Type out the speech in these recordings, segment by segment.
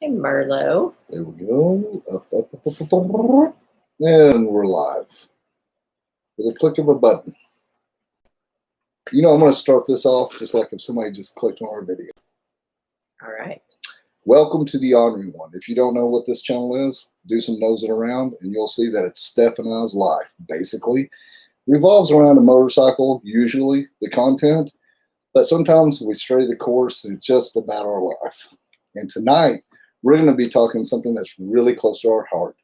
Hey, Merlot. There we go. Up. And we're live. With a click of a button. You know, I'm going to start this off just like if somebody just clicked on our video. All right. Welcome to the Ornery One. If you don't know what this channel is, do some nosing around and you'll see that it's Steph and I's life. Basically, revolves around a motorcycle, usually the content, but sometimes we stray the course and it's just about our life. And tonight, we're going to be talking something that's really close to our heart,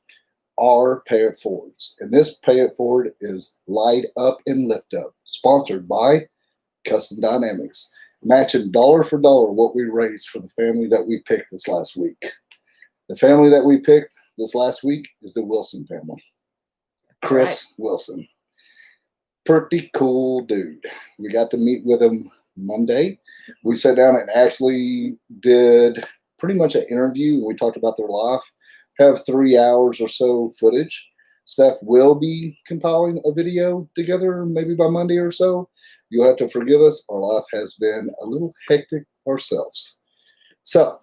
our pay it forwards. And this pay it forward is Light Up and Lift Up, sponsored by Custom Dynamics, matching dollar for dollar what we raised for the family that we picked this last week. The family that we picked this last week is the Wilson family. Chris Wilson. Pretty cool dude. We got to meet with him Monday. We sat down and actually did pretty much an interview. We talked about their life. Have 3 hours or so footage. Steph will be compiling a video together maybe by Monday or so. You'll have to forgive us. Our life has been a little hectic ourselves. So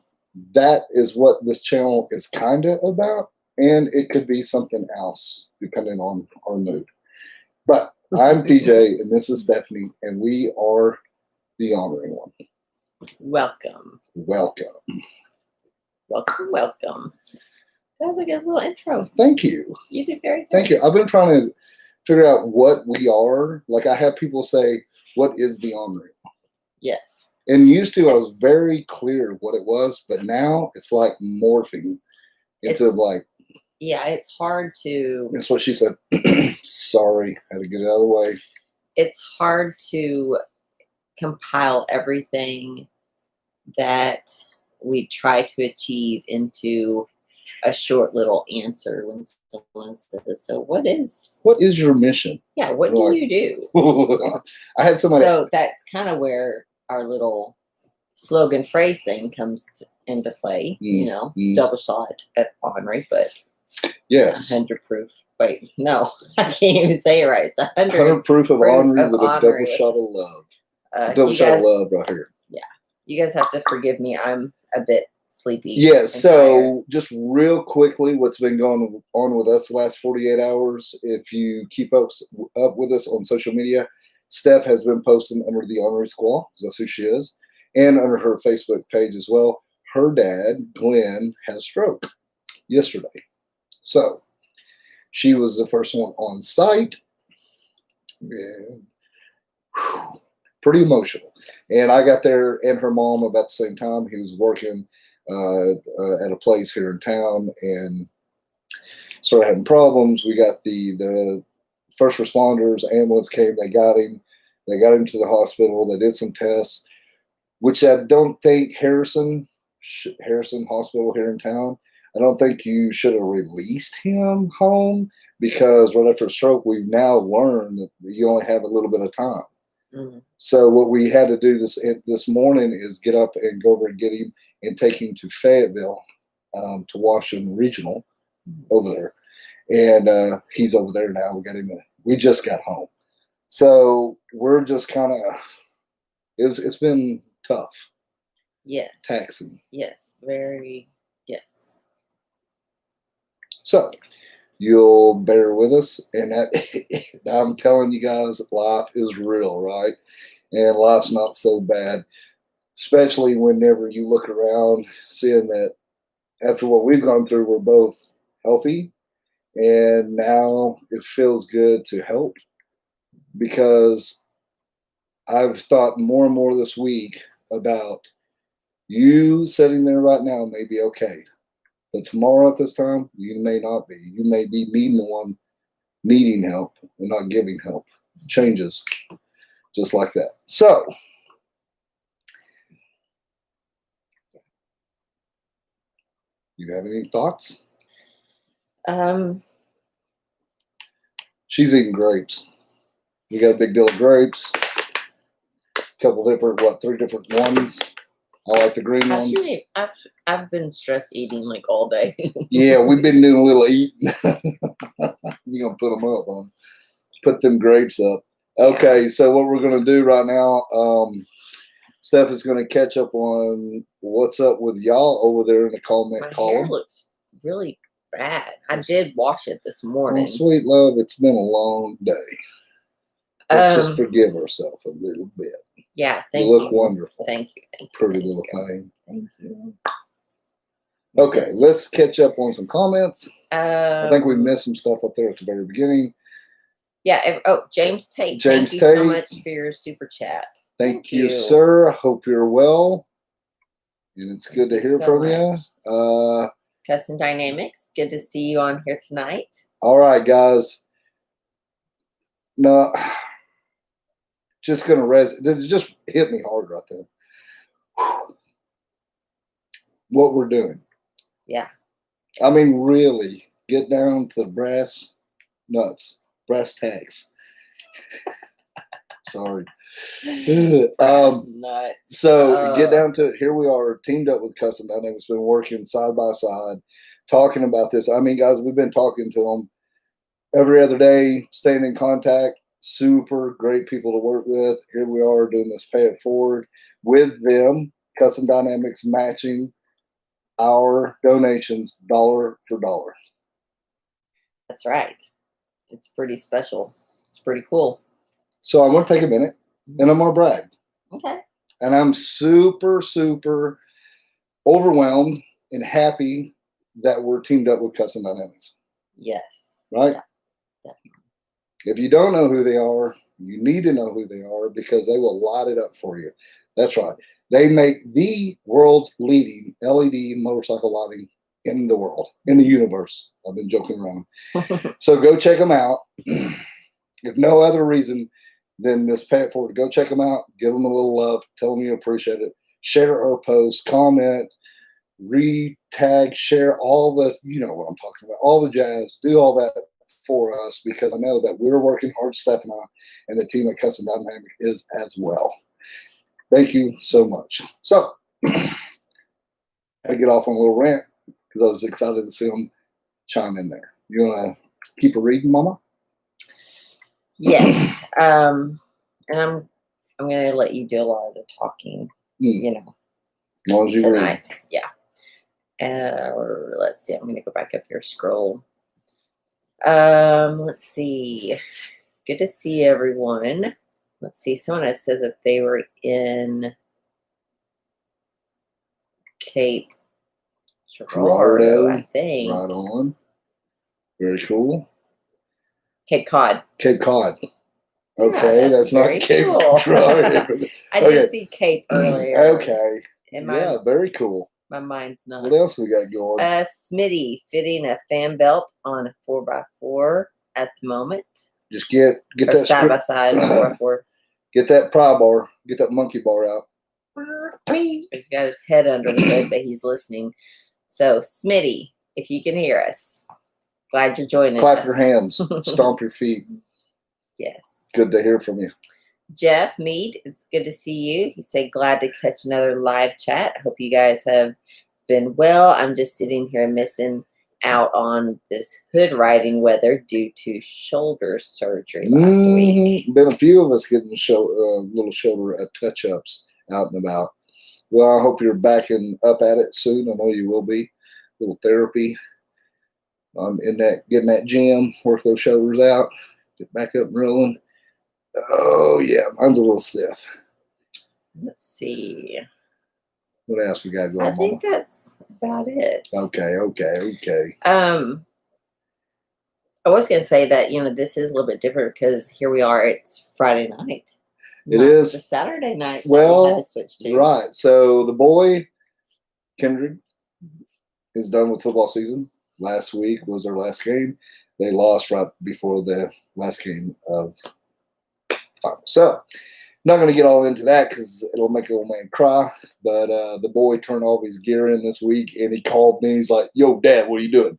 that is what this channel is kind of about. And it could be something else depending on our mood. But I'm PJ and this is Stephanie and we are the Ornery One. Welcome. Welcome. Welcome, welcome. That was a good little intro. Thank you. You did very good. Thank you. I've been trying to figure out what we are. Like I have people say, what is the Ornery? Yes. And used to, I was very clear what it was, but now it's like morphing into like. Yeah, it's hard to. That's what she said. Sorry, had to get it out of the way. It's hard to compile everything that we try to achieve into a short little answer when someone says, so what is your mission? Yeah, what do you do? I had somebody. So that's kind of where our little slogan phrase thing comes into play, double shot at Ornery, but yes, 100 proof. Wait, no, I can't even say it right. It's 100 proof of Ornery with a double shot of love. Double shot of love right here. Yeah, you guys have to forgive me. I'm a bit sleepy. Yeah, so just real quickly, what's been going on with us the last 48 hours, if you keep up with us on social media, Steph has been posting under the Ornery Squaw, because that's who she is, and under her Facebook page as well. Her dad, Glenn, had a stroke yesterday. So she was the first one on site. And pretty emotional. And I got there and her mom about the same time. He was working at a place here in town and started having problems. We got the first responders, ambulance came, they got him to the hospital. They did some tests, which I don't think Harrison Hospital here in town, I don't think you should have released him home, because right after a stroke, we've now learned that you only have a little bit of time. Mm-hmm. So what we had to do this morning is get up and go over and get him and take him to Fayetteville, to Washington Regional over there. And he's over there now. We just got home. So we're just kind of, it's been tough. Yes. Taxing. Yes. Very, yes. So you'll bear with us. And that, I'm telling you guys, life is real, right? And life's not so bad. Especially whenever you look around, seeing that after what we've gone through, we're both healthy. And now it feels good to help, because I've thought more and more this week about you sitting there right now may be okay. But tomorrow at this time, you may not be. You may be needing the one needing help and not giving help. Changes just like that. So, you have any thoughts? She's eating grapes. We got a big deal of grapes. A couple different, 3 different ones. I like the green ones. I've been stress eating like all day. Yeah, we've been doing a little eating. You're going to put them up, huh? Put them grapes up. Okay, so what we're going to do right now, Steph is going to catch up on what's up with y'all over there in the comment My column. hair looks really bad. I did wash it this morning. Well, sweet love, it's been a long day. Let's just forgive ourselves a little bit. Yeah, you look wonderful. Thank you. Pretty little thing. Thank you. Okay, let's catch up on some comments. I think we missed some stuff up there at the very beginning. Yeah. James Tate. James thank you Tate. so much for your super chat. Thank you, sir. Hope you're well. And it's good to hear from you. Custom Dynamics. Good to see you on here tonight. All right, guys. No, just gonna this just hit me hard right there. What we're doing. Yeah. I mean, really, get down to the brass tacks. Sorry. Nuts. So get down to it. Here we are, teamed up with Custom Dynamics, been working side by side, talking about this. I mean, guys, we've been talking to them every other day, staying in contact. Super great people to work with. Here we are doing this pay it forward with them. Custom Dynamics matching our donations dollar for dollar. That's right. It's pretty special. It's pretty cool. So I'm going to take a minute and I'm going to brag. Okay. And I'm super, super overwhelmed and happy that we're teamed up with Custom Dynamics. Yes. Right? Yeah, definitely. If you don't know who they are, you need to know who they are because they will light it up for you. That's right. They make the world's leading LED motorcycle lighting in the world, in the universe. I've been joking around. So go check them out. If no other reason than this pay it forward, go check them out. Give them a little love. Tell them you appreciate it. Share our posts, comment, re-tag, share all the, you know what I'm talking about, all the jazz. Do all that for us because I know that we're working hard, Steph and I, and the team at Custom Dynamic is as well. Thank you so much. So, I get off on a little rant because I was excited to see them chime in there. You want to keep a reading, Mama? Yes. And I'm going to let you do a lot of the talking, you know, as long as you tonight. read. Yeah. Or let's see. I'm going to go back up here, scroll. Let's see. Good to see everyone. Let's see. Someone has said that they were in Cape Girardeau, I think. Right on. Very cool. Cape Cod. Cape Cod. Okay, Yeah, that's not Cape cool. Girardeau. I did see Cape earlier. Okay. Yeah, very cool. My mind's not. What else we got going? Smitty fitting a fan belt on a 4x4 at the moment. Just get that side by side 4x4. Get that pry bar. Get that monkey bar out. He's got his head under the hood, but he's listening. So, Smitty, if you can hear us, glad you're joining us. Clap your hands. Stomp your feet. Yes. Good to hear from you. Jeff Mead, it's good to see you. He said, glad to catch another live chat. Hope you guys have been well. I'm just sitting here missing out on this hood riding weather due to shoulder surgery last week. Been a few of us getting little shoulder touch-ups out and about. Well, I hope you're backing up at it soon. I know you will be. A little therapy. Getting that gym, work those shoulders out, get back up and rolling. Oh yeah, mine's a little stiff. Let's see. What else we got going on? I think that's about it. Okay. I was going to say that, this is a little bit different because here we are, it's Friday night. It is. The Saturday night well, that we had to switch to. Right. So the boy, Kindred, is done with football season. Last week was their last game. They lost right before the last game of final. So, not going to get all into that because it'll make an old man cry. But the boy turned all of his gear in this week, and he called me. He's like, "Yo, Dad, what are you doing?"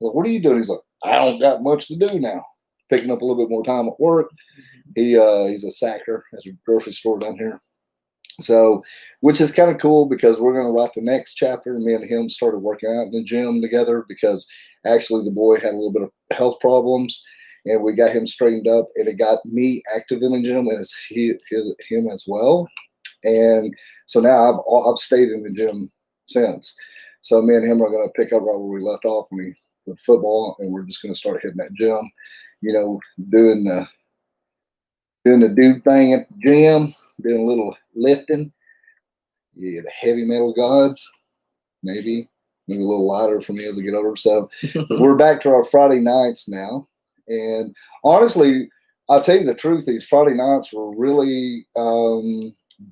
Well, what are you doing? He's like, "I don't got much to do now. Picking up a little bit more time at work." He's a sacker at a grocery store down here. So, which is kind of cool because we're going to write the next chapter. Me and him started working out in the gym together because actually the boy had a little bit of health problems, and we got him straightened up, and it got me active in the gym and him as well. And so now I've stayed in the gym since. So me and him are going to pick up right where we left off with football, and we're just going to start hitting that gym, you know, doing the dude thing at the gym, doing a little lifting. Yeah, the heavy metal gods, maybe a little lighter for me as I get older. So we're back to our Friday nights now. And honestly, I'll tell you the truth, these Friday nights were really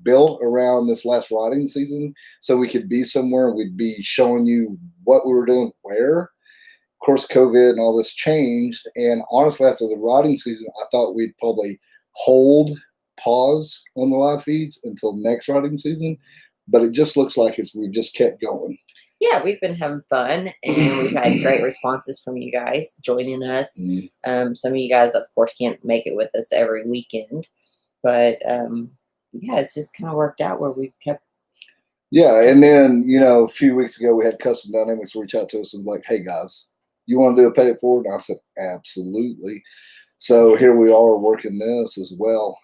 built around this last riding season. So we could be somewhere and we'd be showing you what we were doing where. Of course, COVID and all this changed. And honestly, after the riding season, I thought we'd probably pause on the live feeds until next riding season. But it just looks like we've just kept going. Yeah, we've been having fun, and we've had great responses from you guys joining us. Some of you guys, of course, can't make it with us every weekend, but yeah, it's just kind of worked out where we've kept. Yeah, and then, you know, a few weeks ago, we had Custom Dynamics reach out to us and like, hey, guys, you want to do a pay it forward? And I said, absolutely. So here we are working this as well,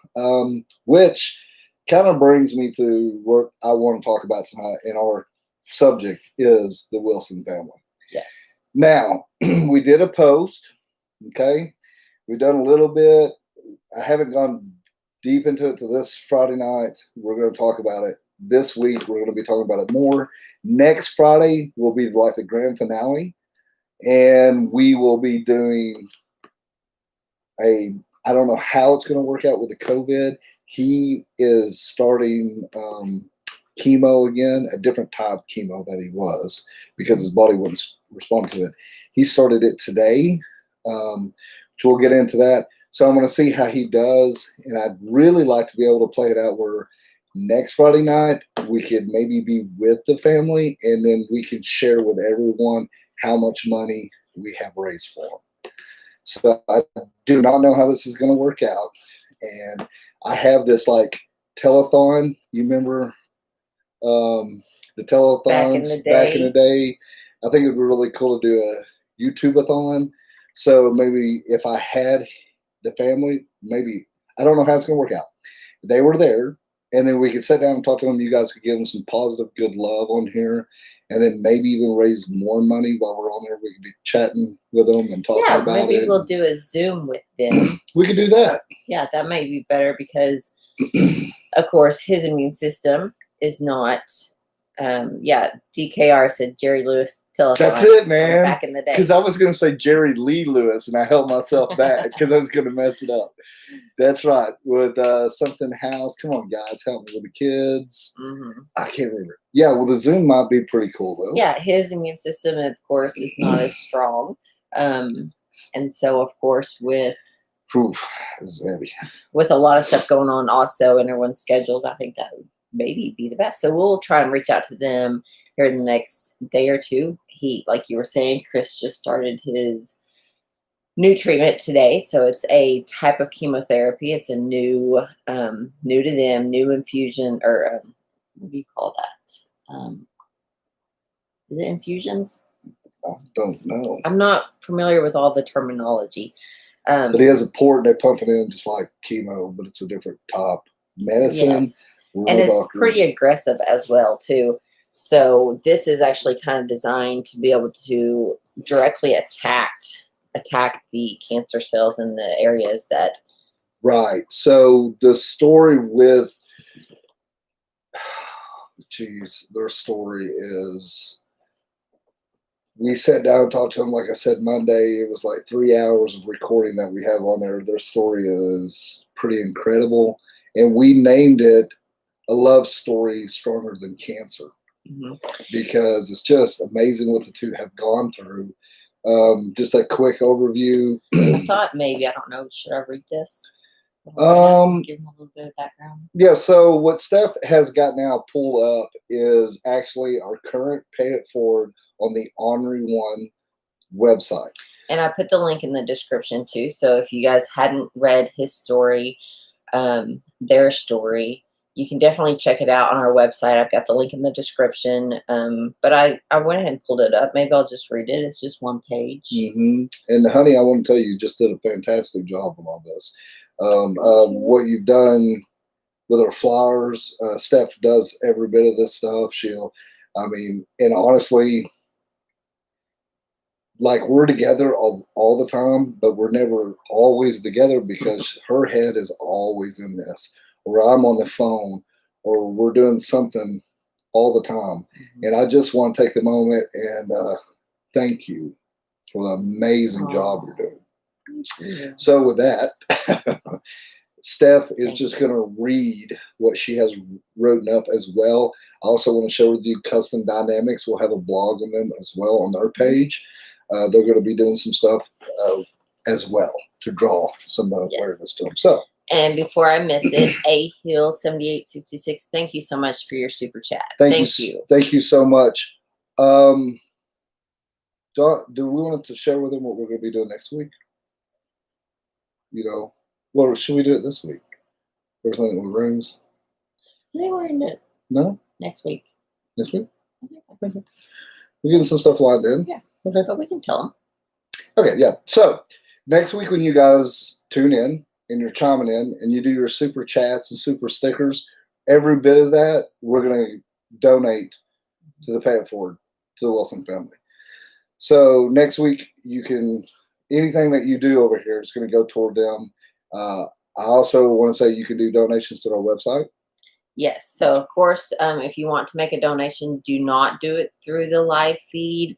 which kind of brings me to what I want to talk about tonight, and our subject is the Wilson family. Yes. Now, we did a post, okay? We've done a little bit. I haven't gone deep into it to this Friday night. We're going to talk about it this week. We're going to be talking about it more. Next Friday will be like the grand finale, and we will be doing I don't know how it's going to work out with the COVID. He is starting chemo again, a different type of chemo that he was because his body wouldn't respond to it. He started it today, which we'll get into that. So I'm going to see how he does, and I'd really like to be able to play it out where next Friday night we could maybe be with the family, and then we could share with everyone how much money we have raised for them. So I do not know how this is going to work out, and I have this like telethon. You remember the telethons back in the day? I think it would be really cool to do a YouTube-a-thon. So maybe if I had the family, maybe I don't know how it's going to work out. They were there, and then we could sit down and talk to them. You guys could give them some positive, good love on here, and then maybe even raise more money while we're on there. We could be chatting with them and talking about it. Maybe we'll do a Zoom with them. We could do that. Yeah, that might be better because, of course, his immune system is not. DKR said Jerry Lewis telethon. That's it, man. Back in the day. Because I was going to say Jerry Lee Lewis, and I held myself back because I was going to mess it up. That's right. With something house. Come on, guys. Help me with the kids. I can't remember. Yeah, well, the Zoom might be pretty cool, though. Yeah, his immune system, of course, is not as strong. And so, of course, with a lot of stuff going on also in everyone's schedules, I think that would maybe be the best. So we'll try and reach out to them here in the next day or two. He, like you were saying, Chris just started his new treatment today. So it's a type of chemotherapy. It's a new to them, new infusion, or what do you call that? Is it infusions? I don't know. I'm not familiar with all the terminology. But he has a port they pump it in just like chemo, but it's a different type medicine. Yes. And it's pretty aggressive as well, too. So this is actually kind of designed to be able to directly attack the cancer cells in the areas that. Right. So the story with, their story is, we sat down and talked to them, like I said, Monday. It was like 3 hours of recording that we have on there. Their story is pretty incredible. And we named it A Love Story Stronger Than Cancer, because it's just amazing what the two have gone through. Just a quick overview. I thought maybe, I don't know, should I read this? Give them a little bit of background. Yeah, so what Steph has got now pulled up is actually our current Pay It Forward on the Ornery One website. And I put the link in the description too. So if you guys hadn't read his story, their story, you can definitely check it out on our website. I've got the link in the description. But I went ahead and pulled it up. Maybe I'll just read it. It's just one page. And honey, I want to tell you, you just did a fantastic job on all this. What you've done with her flyers. Steph does every bit of this stuff. And honestly, like, we're together all the time, but we're never always together because her head is always in this, or I'm on the phone, or we're doing something all the time. And I just want to take the moment and thank you for the amazing job you're doing. Yeah. So with that, Steph is just going to read what she has written up as well. I also want to share with you Custom Dynamics. We'll have a blog on them as well on their page. They're going to be doing some stuff as well to draw some awareness to them. So, and before I miss it, A Hill 7866, thank you so much for your super chat. Thank you. Thank you so much. Do we want to share with them what we're going to be doing next week? Well, should we do it this week? Or something with rooms? I think we're going to do it. No? Next week. Next week? I think so. Okay. We're getting some stuff lined in. Yeah. Okay. But we can tell them. Okay, yeah. So, next week when you guys tune in and you're chiming in and you do your super chats and super stickers, every bit of that, we're going to donate to the Pay It Forward, to the Wilson family. So, next week, anything that you do over here is going to go toward them. I also want to say you can do donations to our website. Yes. So, of course, if you want to make a donation, do not do it through the live feed,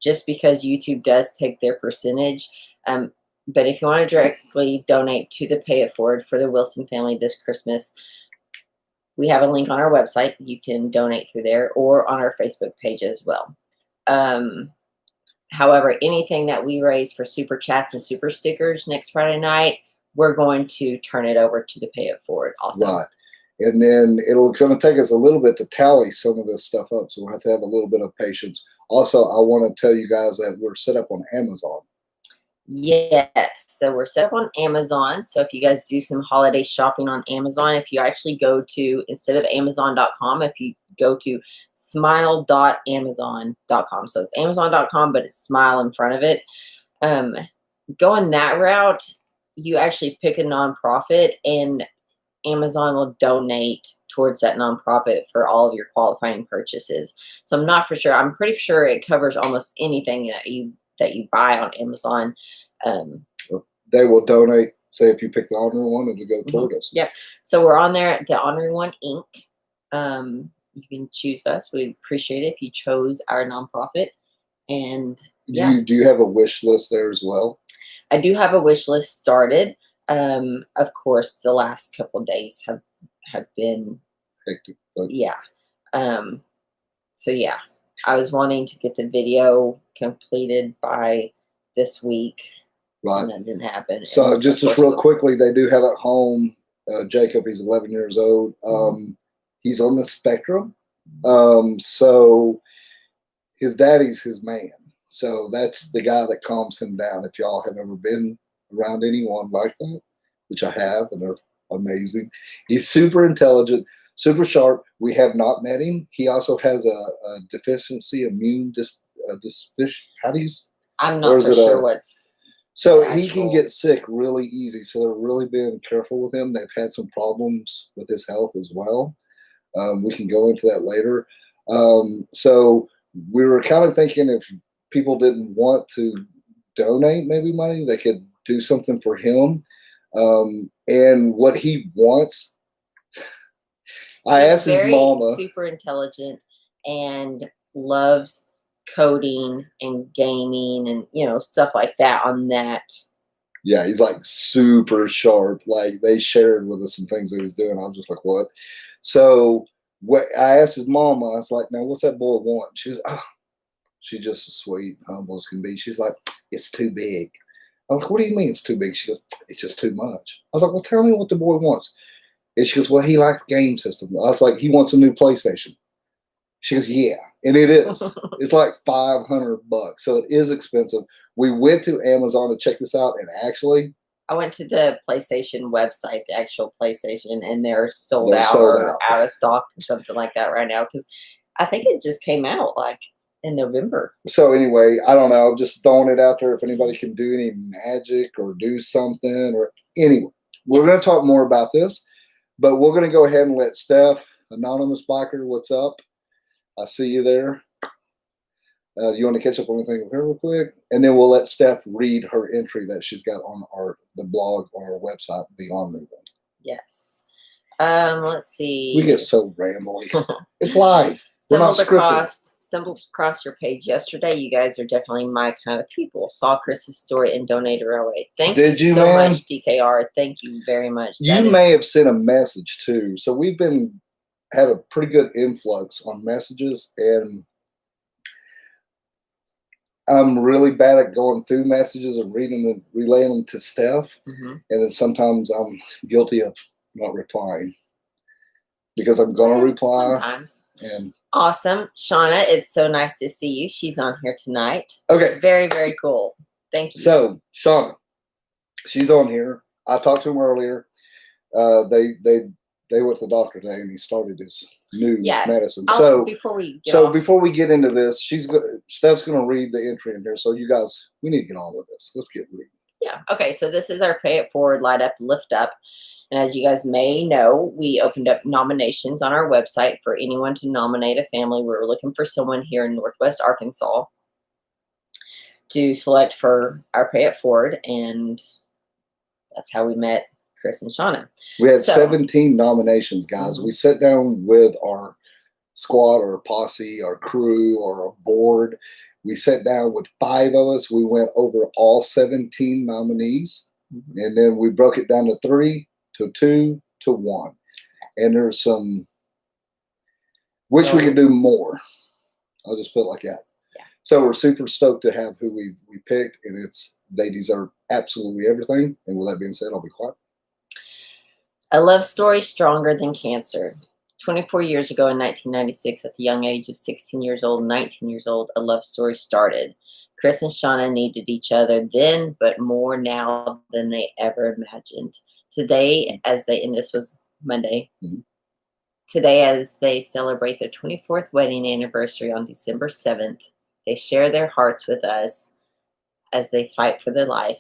just because YouTube does take their percentage. But if you want to directly donate to the Pay It Forward for the Wilson family this Christmas, we have a link on our website. You can donate through there or on our Facebook page as well. However, anything that we raise for super chats and super stickers next Friday night, we're going to turn it over to the Pay It Forward also. Right. And then it'll going to take us a little bit to tally some of this stuff up. So we'll have to have a little bit of patience. Also, I want to tell you guys that we're set up on Amazon. Yes. So we're set up on Amazon. So if you guys do some holiday shopping on Amazon, if you actually go to, instead of Amazon.com, if you go to smile.amazon.com. So it's Amazon.com, but it's smile in front of it. Going that route, you actually pick a nonprofit and Amazon will donate towards that nonprofit for all of your qualifying purchases. So I'm not for sure. I'm pretty sure it covers almost anything that you buy on Amazon. They will donate. Say if you pick the Ornery One, it'll go toward us. Yep. So we're on there, the Ornery One Inc. You can choose us. We appreciate it if you chose our nonprofit. And yeah. Do you have a wish list there as well? I do have a wish list started. Of course, the last couple of days have been hectic. Yeah. So yeah, I was wanting to get the video completed by this week. Right. And that didn't happen. So and just real quickly, they do have at home Jacob. He's 11 years old. He's on the spectrum. So his daddy's his man. So that's the guy that calms him down. If y'all have ever been around anyone like that, which I have, and they're amazing. He's super intelligent, super sharp. We have not met him. He also has a deficiency, immune how do you? I'm not for sure what's. So he can get sick really easy. So they're really being careful with him. They've had some problems with his health as well. We can go into that later. So we were kind of thinking if people didn't want to donate maybe money, they could do something for him. And what he wants, I asked his mama. Super intelligent and loves coding and gaming and stuff like that on that. Yeah, he's like super sharp. Like they shared with us some things that he was doing. I was just like, what? So what I asked his mama, I was like, now what's that boy want? She's she's just as sweet, humble as can be. She's like, it's too big. I was like, what do you mean it's too big? She goes, it's just too much. I was like, well, tell me what the boy wants. And she goes, well, he likes game system. I was like, he wants a new PlayStation. She goes, yeah. And it is. It's like $500. So it is expensive. We went to Amazon to check this out. And actually, I went to the PlayStation website, the actual PlayStation, and they're sold out or out of stock or something like that right now. Because I think it just came out like in November. So anyway, I don't know. I'm just throwing it out there if anybody can do any magic or do something or anyway. we're going to talk more about this, but we're going to go ahead and let Steph, Anonymous Biker, what's up? I see you there. You want to catch up on anything with her real quick? And then we'll let Steph read her entry that she's got on the blog on our website, The Ornery One. Yes. Let's see. We get so rambling. It's live. We're not scripted. Stumbled across your page yesterday. You guys are definitely my kind of people. Saw Chris's story and donated our way. Thank you so much, DKR. Thank you very much. You may have sent a message too. So we've had a pretty good influx on messages, and I'm really bad at going through messages and reading and relaying them to Steph. And then sometimes I'm guilty of not replying because I'm going to reply. Sometimes. And awesome. Shauna, it's so nice to see you. She's on here tonight. Okay. Very, very cool. Thank you. So, Shauna, she's on here. I talked to him earlier. They went to the doctor today, and he started his new medicine. Before we get into this, Steph's going to read the entry in here. So, you guys, we need to get on with this. Let's get reading. Yeah. Okay. So this is our Pay It Forward, Light Up, Lift Up. And as you guys may know, we opened up nominations on our website for anyone to nominate a family. We were looking for someone here in Northwest Arkansas to select for our Pay It Forward, and that's how we met Chris and Shauna. We had 17 nominations, guys. We sat down with our squad, our posse, our crew, or our board. We sat down with 5 of us. We went over all 17 nominees, and then we broke it down to 3, to 2, to 1. And there's some, wish we could do more. I'll just put it like that. Yeah. So we're super stoked to have who we picked, and they deserve absolutely everything. And with that being said, I'll be quiet. A love story stronger than cancer. 24 years ago in 1996, at the young age of 16 years old, 19 years old, a love story started. Chris and Shauna needed each other then, but more now than they ever imagined. Today, and this was Monday, today as they celebrate their 24th wedding anniversary on December 7th, they share their hearts with us as they fight for their life.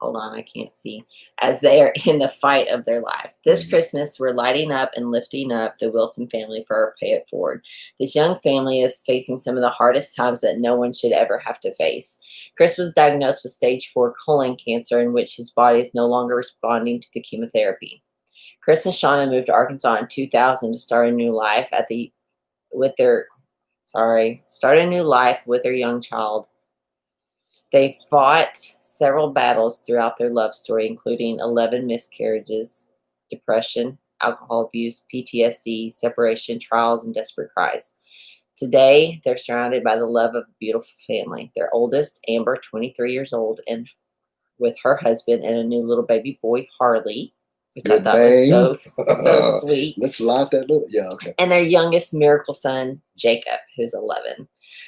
Hold on, I can't see. As they are in the fight of their life. This Christmas, we're lighting up and lifting up the Wilson family for our Pay It Forward. This young family is facing some of the hardest times that no one should ever have to face. Chris was diagnosed with stage 4 colon cancer, in which his body is no longer responding to the chemotherapy. Chris and Shauna moved to Arkansas in 2000 to start a new life with their young child. They fought several battles throughout their love story, including 11 miscarriages, depression, alcohol abuse, PTSD, separation, trials, and desperate cries. Today, they're surrounded by the love of a beautiful family. Their oldest, Amber, 23 years old, and with her husband and a new little baby boy, Harley, which I thought was so sweet. Let's light that little, okay. And their youngest miracle son, Jacob, who's 11.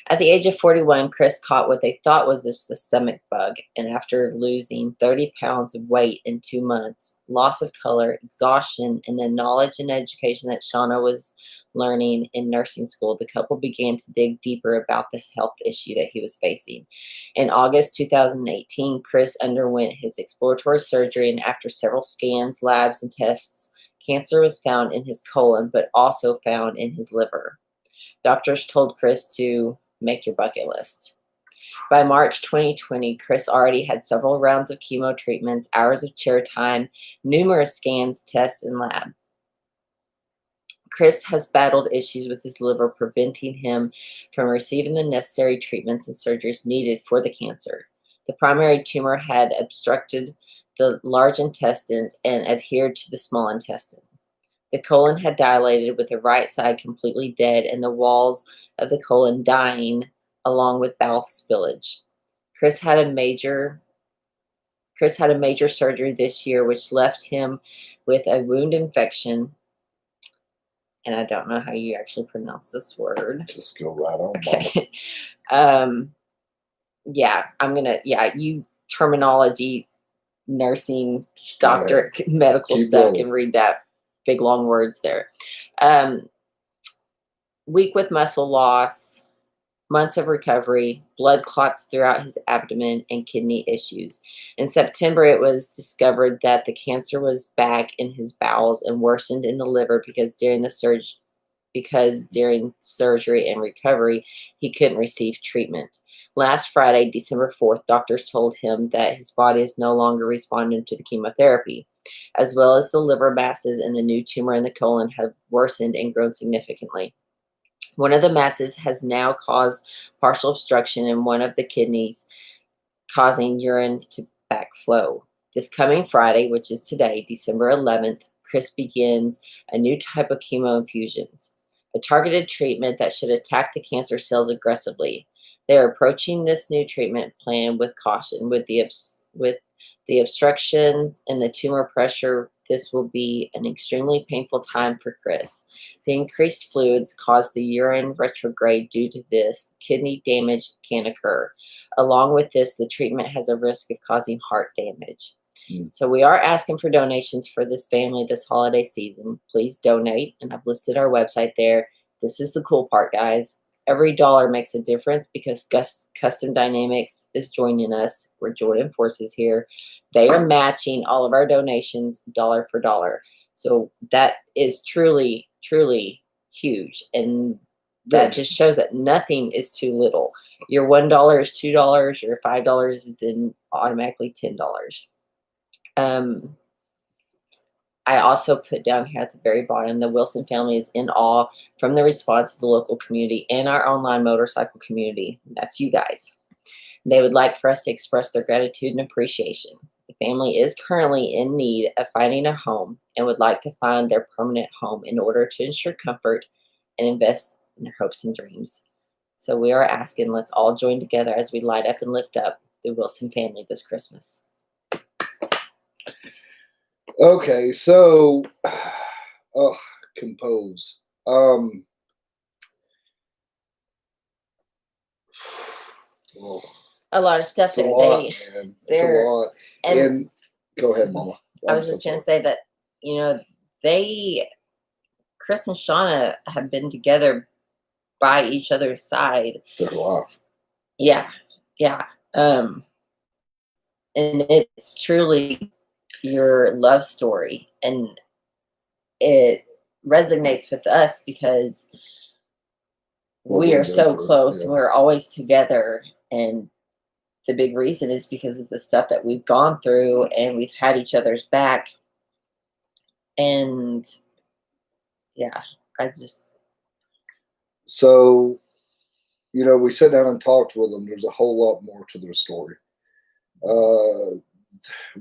At the age of 41, Chris caught what they thought was just a stomach bug, and after losing 30 pounds of weight in 2 months, loss of color, exhaustion, and the knowledge and education that Shauna was learning in nursing school, the couple began to dig deeper about the health issue that he was facing. In August 2018, Chris underwent his exploratory surgery, and after several scans, labs, and tests, cancer was found in his colon, but also found in his liver. Doctors told Chris to make your bucket list. By March 2020, Chris already had several rounds of chemo treatments, hours of chair time, numerous scans, tests, and lab. Chris has battled issues with his liver, preventing him from receiving the necessary treatments and surgeries needed for the cancer. The primary tumor had obstructed the large intestine and adhered to the small intestine. The colon had dilated, with the right side completely dead and the walls of the colon dying, along with bowel spillage. Chris had a major surgery this year, which left him with a wound infection. And I don't know how you actually pronounce this word. Just go right on. Okay. You terminology, nursing, doctor, medical stuff can read that. Big long words there. Weak with muscle loss, months of recovery, blood clots throughout his abdomen, and kidney issues. In September, it was discovered that the cancer was back in his bowels and worsened in the liver because during surgery and recovery, he couldn't receive treatment. Last Friday, December 4th, doctors told him that his body is no longer responding to the chemotherapy, as well as the liver masses and the new tumor in the colon have worsened and grown significantly. One of the masses has now caused partial obstruction in one of the kidneys, causing urine to backflow. This coming Friday, which is today, December 11th, Chris begins a new type of chemo infusions, a targeted treatment that should attack the cancer cells aggressively. They are approaching this new treatment plan with caution. With the obstructions and the tumor pressure, this will be an extremely painful time for Chris. The increased fluids cause the urine retrograde. Due to this, kidney damage can occur. Along with this, the treatment has a risk of causing heart damage. So we are asking for donations for this family this holiday season. Please donate, and I've listed our website there. This is the cool part, guys. Every dollar makes a difference because Custom Dynamics is joining us. We're joining forces here. They are matching all of our donations dollar for dollar. So that is truly, truly huge. And that just shows that nothing is too little. Your $1 is $2, your $5 is then automatically $10. I also put down here at the very bottom, the Wilson family is in awe from the response of the local community and our online motorcycle community. That's you guys. They would like for us to express their gratitude and appreciation. The family is currently in need of finding a home and would like to find their permanent home in order to ensure comfort and invest in their hopes and dreams. So we are asking, let's all join together as we light up and lift up the Wilson family this Christmas. Okay, so compose. A lot of stuff it's a lot, man. It's a lot. And go ahead, Mama. I was just going to say that, Chris and Shauna have been together by each other's side their life. Yeah. And it's truly your love story, and it resonates with us because we are so close and we're always together. And the big reason is because of the stuff that we've gone through, and we've had each other's back. And so, we sat down and talked with them. There's a whole lot more to their story.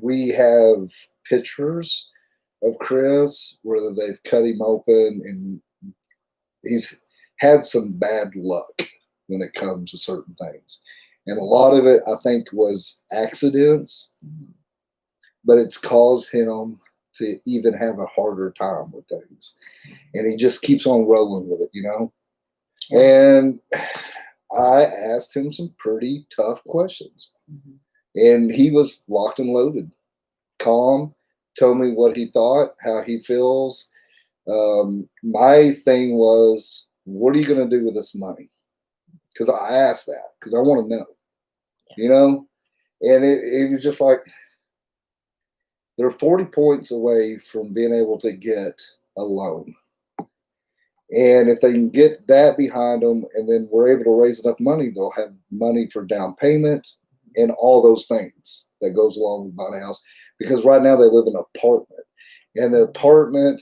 We have pictures of Chris where they've cut him open, and he's had some bad luck when it comes to certain things. And a lot of it, I think, was accidents, but it's caused him to even have a harder time with things. And he just keeps on rolling with it, And I asked him some pretty tough questions. And he was locked and loaded, calm, told me what he thought, how he feels. My thing was, what are you going to do with this money? Because I asked that, because I want to know, And it was just like, they're 40 points away from being able to get a loan. And if they can get that behind them, and then we're able to raise enough money, they'll have money for down payment and all those things that goes along with buying a house. Because right now they live in an apartment. And the apartment,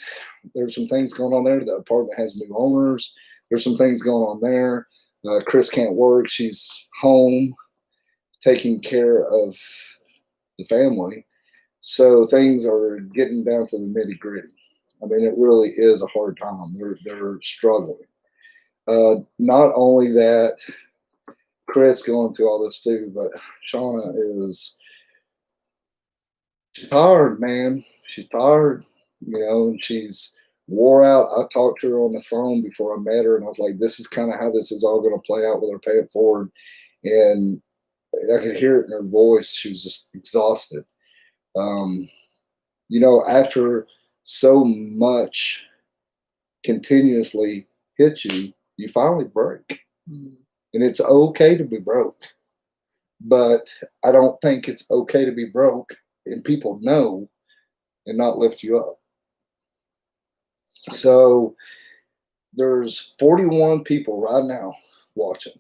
there's some things going on there. The apartment has new owners. There's some things going on there. Chris can't work. She's home taking care of the family. So things are getting down to the nitty gritty. I mean, it really is a hard time. They're struggling. Not only that, Chris going through all this too, but Shauna she's tired, man. She's tired, and she's wore out. I talked to her on the phone before I met her, and I was like, this is kind of how this is all going to play out with her pay it forward. And I could hear it in her voice. She was just exhausted. After so much continuously hits you, you finally break. And it's okay to be broke. But I don't think it's okay to be broke and people know and not lift you up. So there's 41 people right now watching.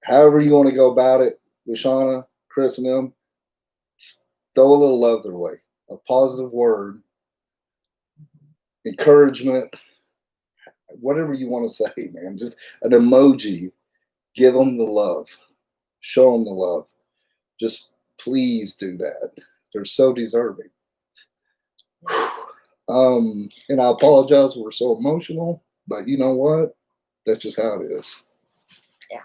However you want to go about it, Lashana, Chris, and them, throw a little love their way. A positive word, encouragement, whatever you want to say, man. Just an emoji. Give them the love. Show them the love. Just please do that. They're so deserving. And I apologize, we're so emotional, but you know what? That's just how it is. Yeah,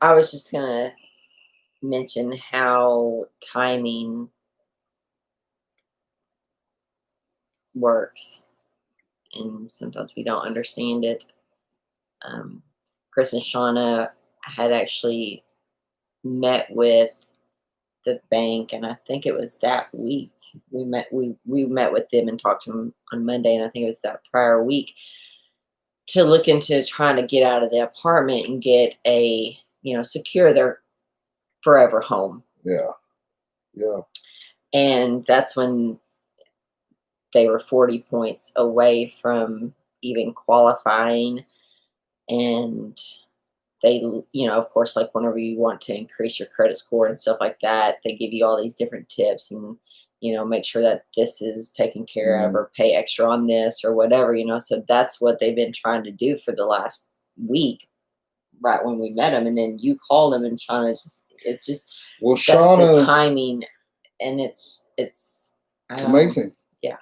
I was just gonna mention how timing works, and sometimes we don't understand it. Chris and Shauna had actually met with the bank, and I think it was that week we met with them and talked to them on Monday, and I think it was that prior week, to look into trying to get out of the apartment and get a, secure their forever home. Yeah. And that's when they were 40 points away from even qualifying. And they, of course, like whenever you want to increase your credit score and stuff like that, they give you all these different tips and, make sure that this is taken care of, or pay extra on this or whatever, So that's what they've been trying to do for the last week, right when we met them. And then you called them, and Shauna it's just, well, that's Shauna, the timing, and it's amazing. Yeah.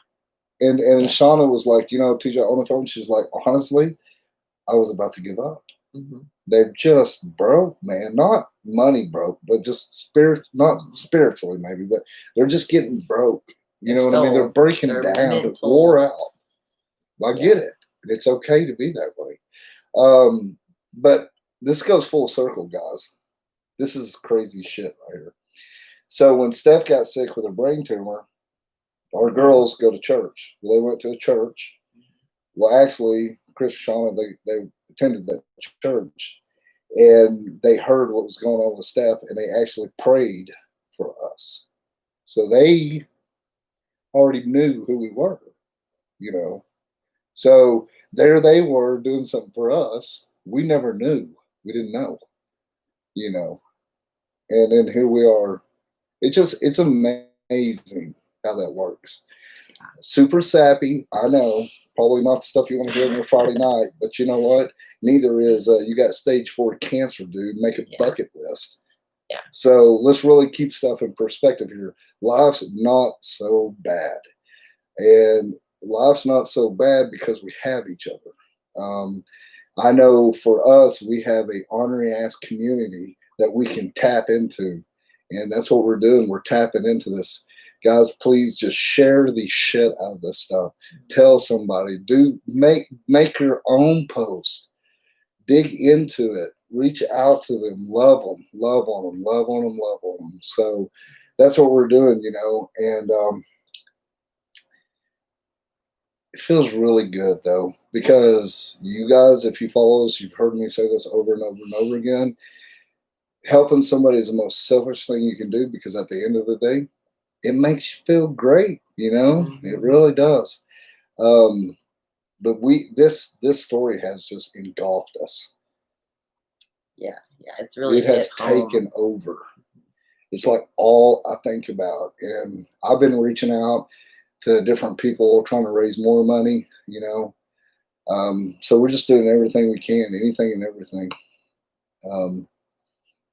And Shauna was like, TJ on the phone, she's like, honestly, I was about to give up. Mm-hmm. They're just broke, man. Not money broke, but just not spiritually maybe, but they're just getting broke. You know what I mean? They're breaking down, they're wore out. I get it. It's okay to be that way. But this goes full circle, guys. This is crazy shit right here. So when Steph got sick with a brain tumor, our girls go to church. Well, they went to a church. Well, actually, Chris and Shauna, they attended that church, and they heard what was going on with Steph, and they actually prayed for us. So they already knew who we were, So there they were doing something for us. We never knew. We didn't know, And then here we are. It's amazing how that works. Super sappy, I know. Probably not the stuff you want to do on your Friday night, but you know what? Neither is you got stage 4 cancer, dude. Make a bucket list. Yeah. So let's really keep stuff in perspective here. Life's not so bad. And life's not so bad because we have each other. I know for us, we have a ornery ass community that we can tap into. And that's what we're doing. We're tapping into this. Guys, please just share the shit out of this stuff. Tell somebody. Make your own post. Dig into it. Reach out to them. Love them. Love on them. Love on them. Love on them. So that's what we're doing, And it feels really good, though, because you guys, if you follow us, you've heard me say this over and over and over again. Helping somebody is the most selfish thing you can do, because at the end of the day, it makes you feel great, Mm-hmm. It really does. But this story has just engulfed us. Yeah, it's really it has taken over. It's like all I think about, and I've been reaching out to different people trying to raise more money, So we're just doing everything we can, anything and everything.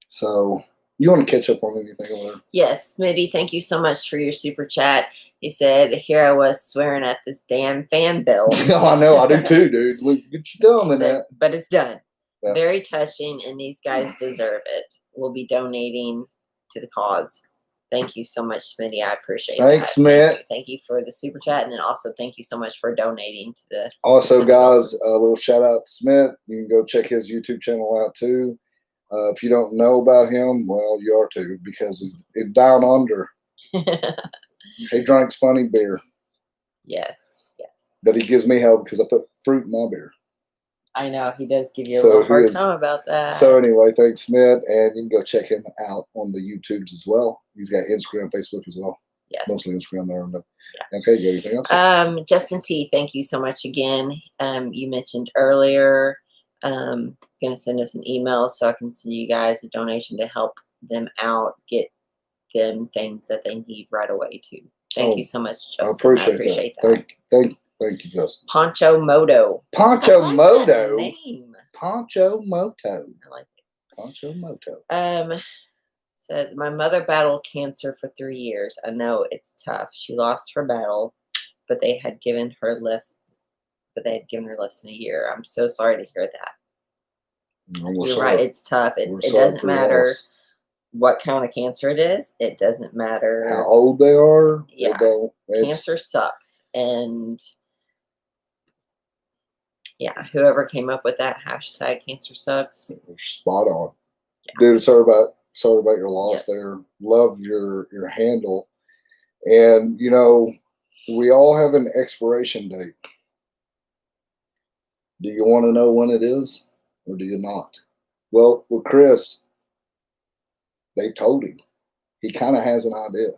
So you want to catch up on anything over there? Yes, Smitty, thank you so much for your super chat. He said, here I was swearing at this damn fan bill. No, I know, I do too, dude. Look, get your thumb in that. But it's done. Yeah. Very touching, and these guys deserve it. We'll be donating to the cause. Thank you so much, Smitty. I appreciate it. Thanks, Smith. Thank you for the super chat, and then also thank you so much for donating to the. Also, guys, a little shout out to Smith. You can go check his YouTube channel out too. If you don't know about him, well, you are too, because he's down under. He drinks funny beer. Yes. but he gives me hell because I put fruit in my beer. I know he does give you a So little he hard is- time about that. So anyway, thanks, Smith, and you can go check him out on the YouTubes as well. He's got Instagram, Facebook as well. Yes. Mostly Instagram there. But okay, you got anything else? Justin T, thank you so much again. You mentioned earlier, he's going to send us an email so I can send you guys a donation to help them out, get them things that they need right away too. Thank you so much, Justin. I appreciate that. Thank you, Justin. Poncho Moto. Poncho I like Moto. that name. Poncho Moto. I like it. Poncho Moto. Says my mother battled cancer for 3 years. I know it's tough. She lost her battle, but they had given her less. But they had given her less than a year. I'm so sorry to hear that. You're right. It's tough. It doesn't matter what kind of cancer it is. It doesn't matter how old they are. Yeah, cancer sucks. And yeah, whoever came up with that hashtag cancer sucks. Spot on. Yeah. Dude, sorry about your loss there. Love your handle. And you know, we all have an expiration date. Do you want to know when it is or do you not? Well, with Chris, they told him. He kind of has an idea.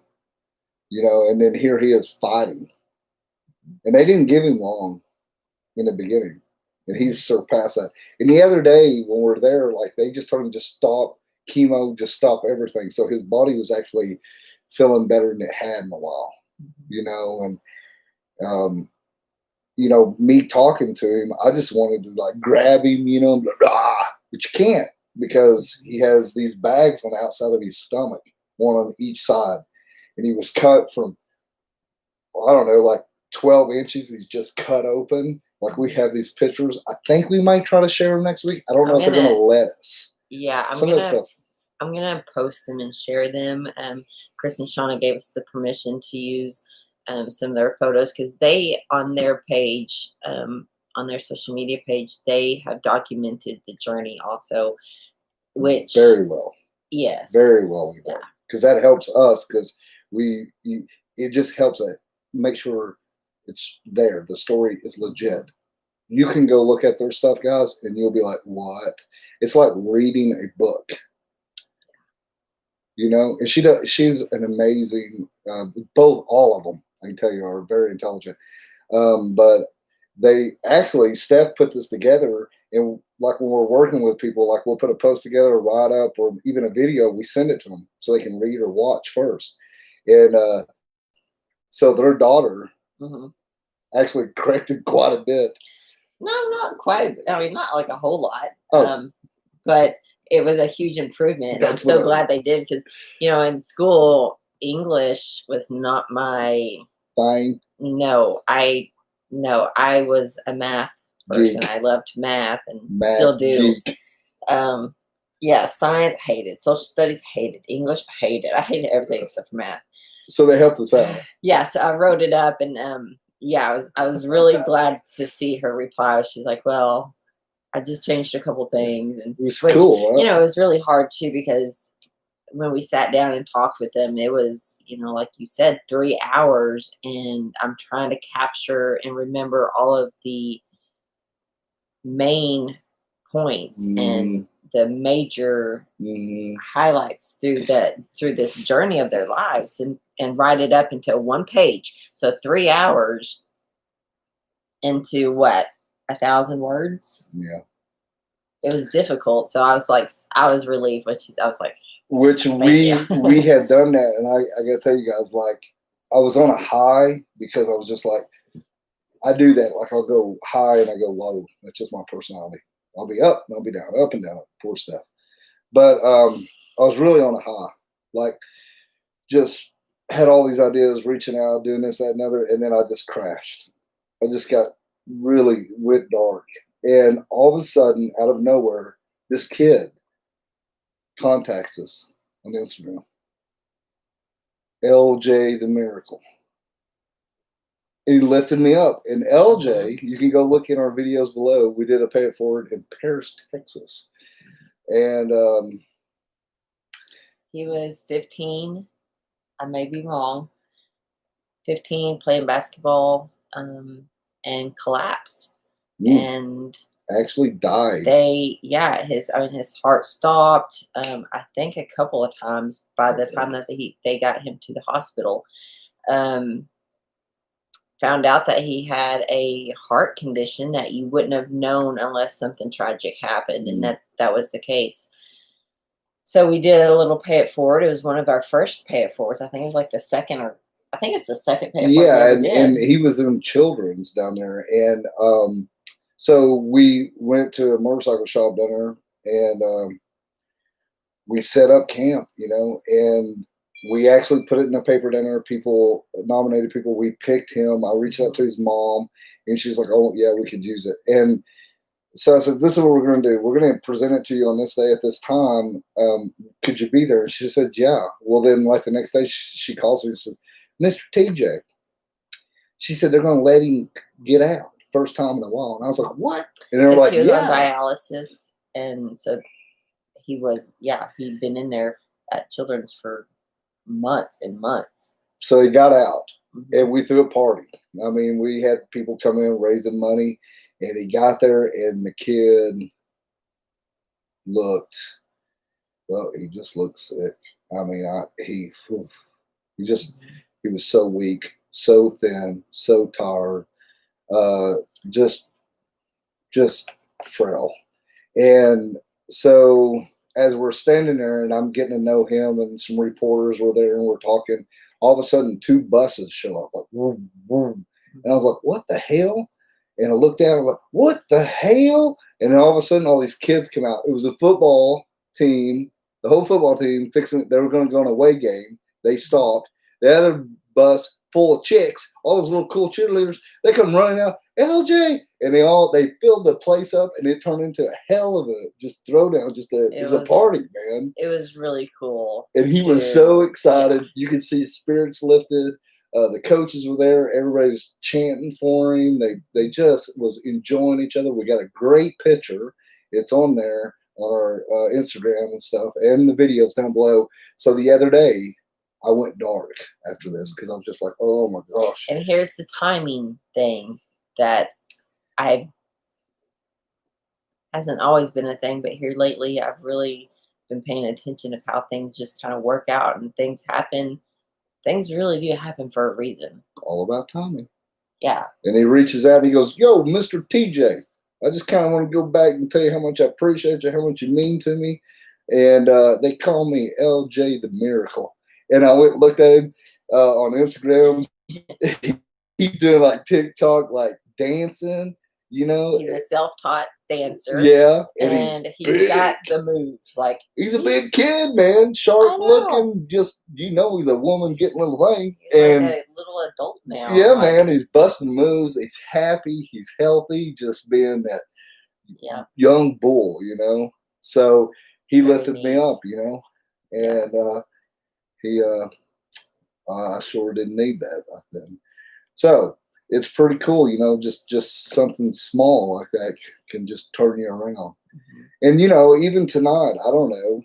You know, and then here he is fighting. And they didn't give him long in the beginning. And he's surpassed that. And the other day when we're there, like they just told him just stop chemo, just stop everything. So his body was actually feeling better than it had in a while. You know, and you know, me talking to him, I just wanted to like grab him, you know, but you can't because he has these bags on the outside of his stomach, one on each side. And he was cut from, I don't know, like 12 inches. He's just cut open. Like we have these pictures. I think we might try to share them next week. I don't know if they're going to let us. Yeah, I'm gonna post them and share them. Chris and Shauna gave us the permission to use some of their photos because they on their page, on their social media page, they have documented the journey also, which very well. Yes, very well. Yeah, because that helps us because it just helps it make sure it's there. The story is legit. You can go look at their stuff, guys, and you'll be like, what? It's like reading a book. You know, and she's an amazing, all of them, I can tell you, are very intelligent. But they actually, Steph put this together, and like when we're working with people, like we'll put a post together, a write-up, or even a video, we send it to them so they can read or watch first. And so their daughter actually corrected quite a bit. No, not quite. I mean, not like a whole lot. But it was a huge improvement. I'm so glad they did because, you know, in school, English was not my thing. No, I was a math person. Geek. I loved math and still do. Geek. Yeah, science, hated. Social studies, hated. English, hated. I hated everything except for math. So they helped us out. Yeah, so I wrote it up, and I was really glad to see her reply. She's like, "Well, I just changed a couple things," and it was cool. Right? You know, it was really hard too because when we sat down and talked with them, it was, you know, like you said, 3 hours, and I'm trying to capture and remember all of the main points and the major highlights through this journey of their lives and write it up into one page. So 3 hours into what, 1,000 words? Yeah. It was difficult. So I was relieved, I was like, which we had done that, and I gotta tell you guys, like I was on a high because I was just like, I do that, like I'll go high and I go low. That's just my personality. I'll be up and I'll be down, up and down, poor stuff. But I was really on a high, like just had all these ideas, reaching out, doing this, that, and other, and then I just crashed. I just got really went dark, and all of a sudden, out of nowhere, this kid contacts us on Instagram. LJ the Miracle. He lifted me up. And LJ, you can go look in our videos below. We did a pay it forward in Paris, Texas. And he was 15. I may be wrong. 15, playing basketball. and collapsed. Mm. And Actually died. His heart stopped. I think a couple of times by the time that they got him to the hospital. Found out that he had a heart condition that you wouldn't have known unless something tragic happened, and that was the case. So we did a little pay it forward. It was one of our first pay it forwards. I think it was like the second pay it forward. Yeah, and he was in children's down there, and so we went to a motorcycle shop down there, and we set up camp, and we actually put it in a paper dinner. People nominated people. We picked him. I reached out to his mom, and she's like, "Oh yeah, we could use it." And so I said, "This is what we're going to do. We're going to present it to you on this day at this time. Could you be there?" And she said, "Yeah." Well, then like the next day, she calls me and says, "Mr. TJ," she said, "they're going to let him get out first time in a while." And I was like, "What?" And they're like, he was on "Yeah." dialysis, and so he'd been in there at Children's for months and months. So he got out, and we threw a party. I mean, we had people come in raising money, and he got there, and the kid he just looked sick. I mean, he was so weak, so thin, so tired, just frail. And so as we're standing there and I'm getting to know him and some reporters were there and we're talking, all of a sudden 2 buses show up like vroom, vroom. And I was like, what the hell? And I looked at him like, what the hell? And then all of a sudden all these kids come out. It was a football team, the whole football team they were going to go on a away game. They stopped. The other bus full of chicks, all those little cool cheerleaders, they come running out, LJ, and they filled the place up, and it turned into a hell of a just throwdown. It was a party, man. It was really cool, and he was so excited. Yeah. You could see spirits lifted. The coaches were there. Everybody was chanting for him. They just was enjoying each other. We got a great picture. It's on there on our Instagram and stuff, and the videos down below. So the other day, I went dark after this because I'm just like, oh my gosh. And here's the timing thing that hasn't always been a thing, but here lately I've really been paying attention of how things just kind of work out and things happen. Things really do happen for a reason. All about timing. Yeah. And he reaches out and he goes, yo, Mr. TJ, I just kind of want to go back and tell you how much I appreciate you, how much you mean to me. And they call me LJ the Miracle. And I went and looked at him on Instagram. He's doing like TikTok, like dancing, He's a self-taught dancer. Yeah. And he's got the moves. Like he's a big kid, man. Sharp looking. Just, he's a woman getting little things. He's like a little adult now. Yeah, man. He's busting moves. He's happy. He's healthy. Just being that young bull, So he lifted me up, and I sure didn't need that back then. So it's pretty cool, just something small like that can just turn you around. Mm-hmm. And even tonight, I don't know.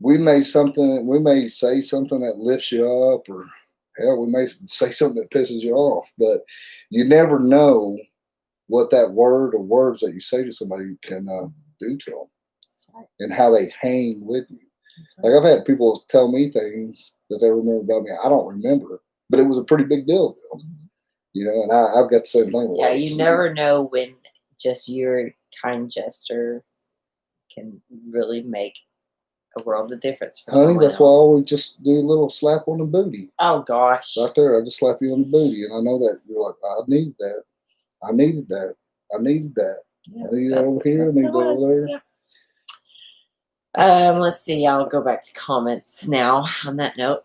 We may say something that lifts you up, or hell, we may say something that pisses you off. But you never know what that word or words that you say to somebody can do to them, right, and how they hang with you. Right. Like I've had people tell me things that they remember about me. I don't remember, but it was a pretty big deal. And I've got the same thing. Yeah, you never know when just your kind gesture can really make a world of difference for someone that's else. Why I always just do a little slap on the booty. Oh, gosh. Right there, I just slap you on the booty, and I know that you're like, I needed that. I needed that. I needed that. Yeah, I need that over here. I need that over there. Yeah. Let's see. I'll go back to comments now on that note.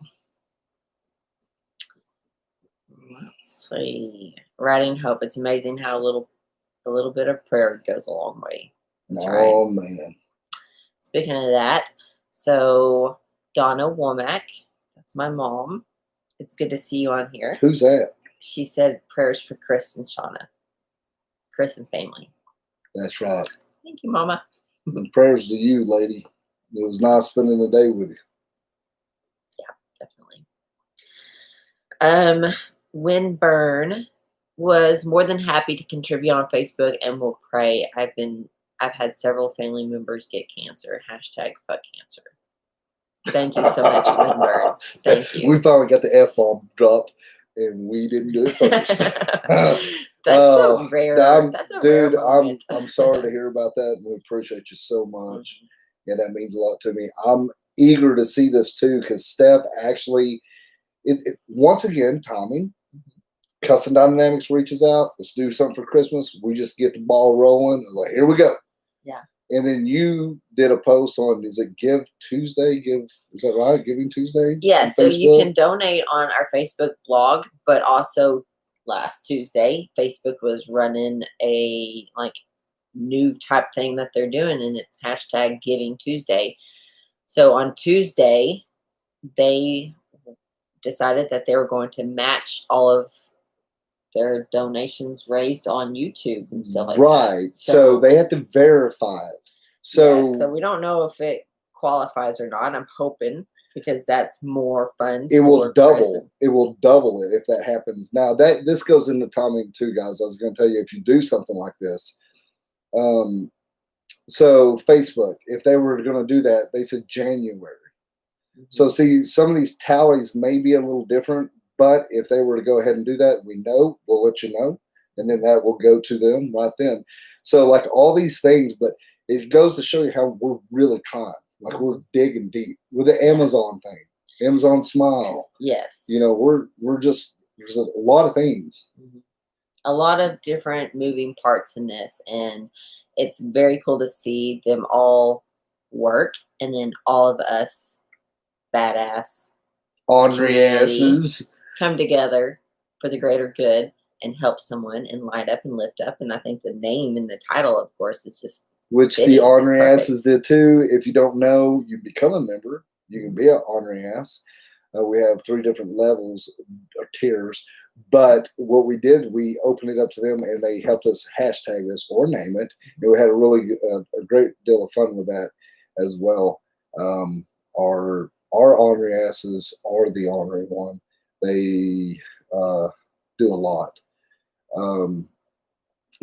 Let's see. Writing hope. It's amazing how a little bit of prayer goes a long way. That's right. Man. Speaking of that, so Donna Womack, that's my mom. It's good to see you on here. Who's that? She said prayers for Chris and Shauna. Chris and family. That's right. Thank you, Mama. And prayers to you, lady. It was nice spending the day with you. Yeah, definitely. Windburn was more than happy to contribute on Facebook and will pray. I've had several family members get cancer. Hashtag fuck cancer. Thank you so much, Windbird. Thank you. We finally got the F-bomb dropped, and we didn't do it first. That's a rare. That's a rare moment. I'm sorry to hear about that, and we appreciate you so much. Yeah, that means a lot to me. I'm eager to see this too, because Steph actually, once again, timing. Custom Dynamics reaches out. Let's do something for Christmas. We just get the ball rolling. Like, here we go. Yeah. And then you did a post on, is it Give Tuesday? Is that right? Giving Tuesday? Yeah, so you can donate on our Facebook blog, but also last Tuesday, Facebook was running a new type thing that they're doing, and it's hashtag Giving Tuesday. So on Tuesday, they decided that they were going to match all of their donations raised on YouTube and stuff like that. Right. So they have to verify it. So we don't know if it qualifies or not. I'm hoping, because that's more funds. It will double. It will double it if that happens. Now this goes into timing too, guys. I was going to tell you, if you do something like this, so Facebook, if they were going to do that, they said January. So see, some of these tallies may be a little different, but if they were to go ahead and do that, we'll let you know, and then that will go to them right then. So like all these things, but it goes to show you how we're really trying. Like we're digging deep with the Amazon thing, Amazon Smile. Yes. We're just, there's a lot of things. A lot of different moving parts in this, and it's very cool to see them all work, and then all of us badass ornery asses come together for the greater good and help someone and light up and lift up. And I think the name and the title, of course, is just which the ornery asses did too. If you don't know, you become a member. You can be an ornery ass. We have 3 different levels or tiers. But what we did, we opened it up to them, and they helped us hashtag this or name it. And we had a great deal of fun with that as well. Our ornery asses are the Ornery One. They do a lot.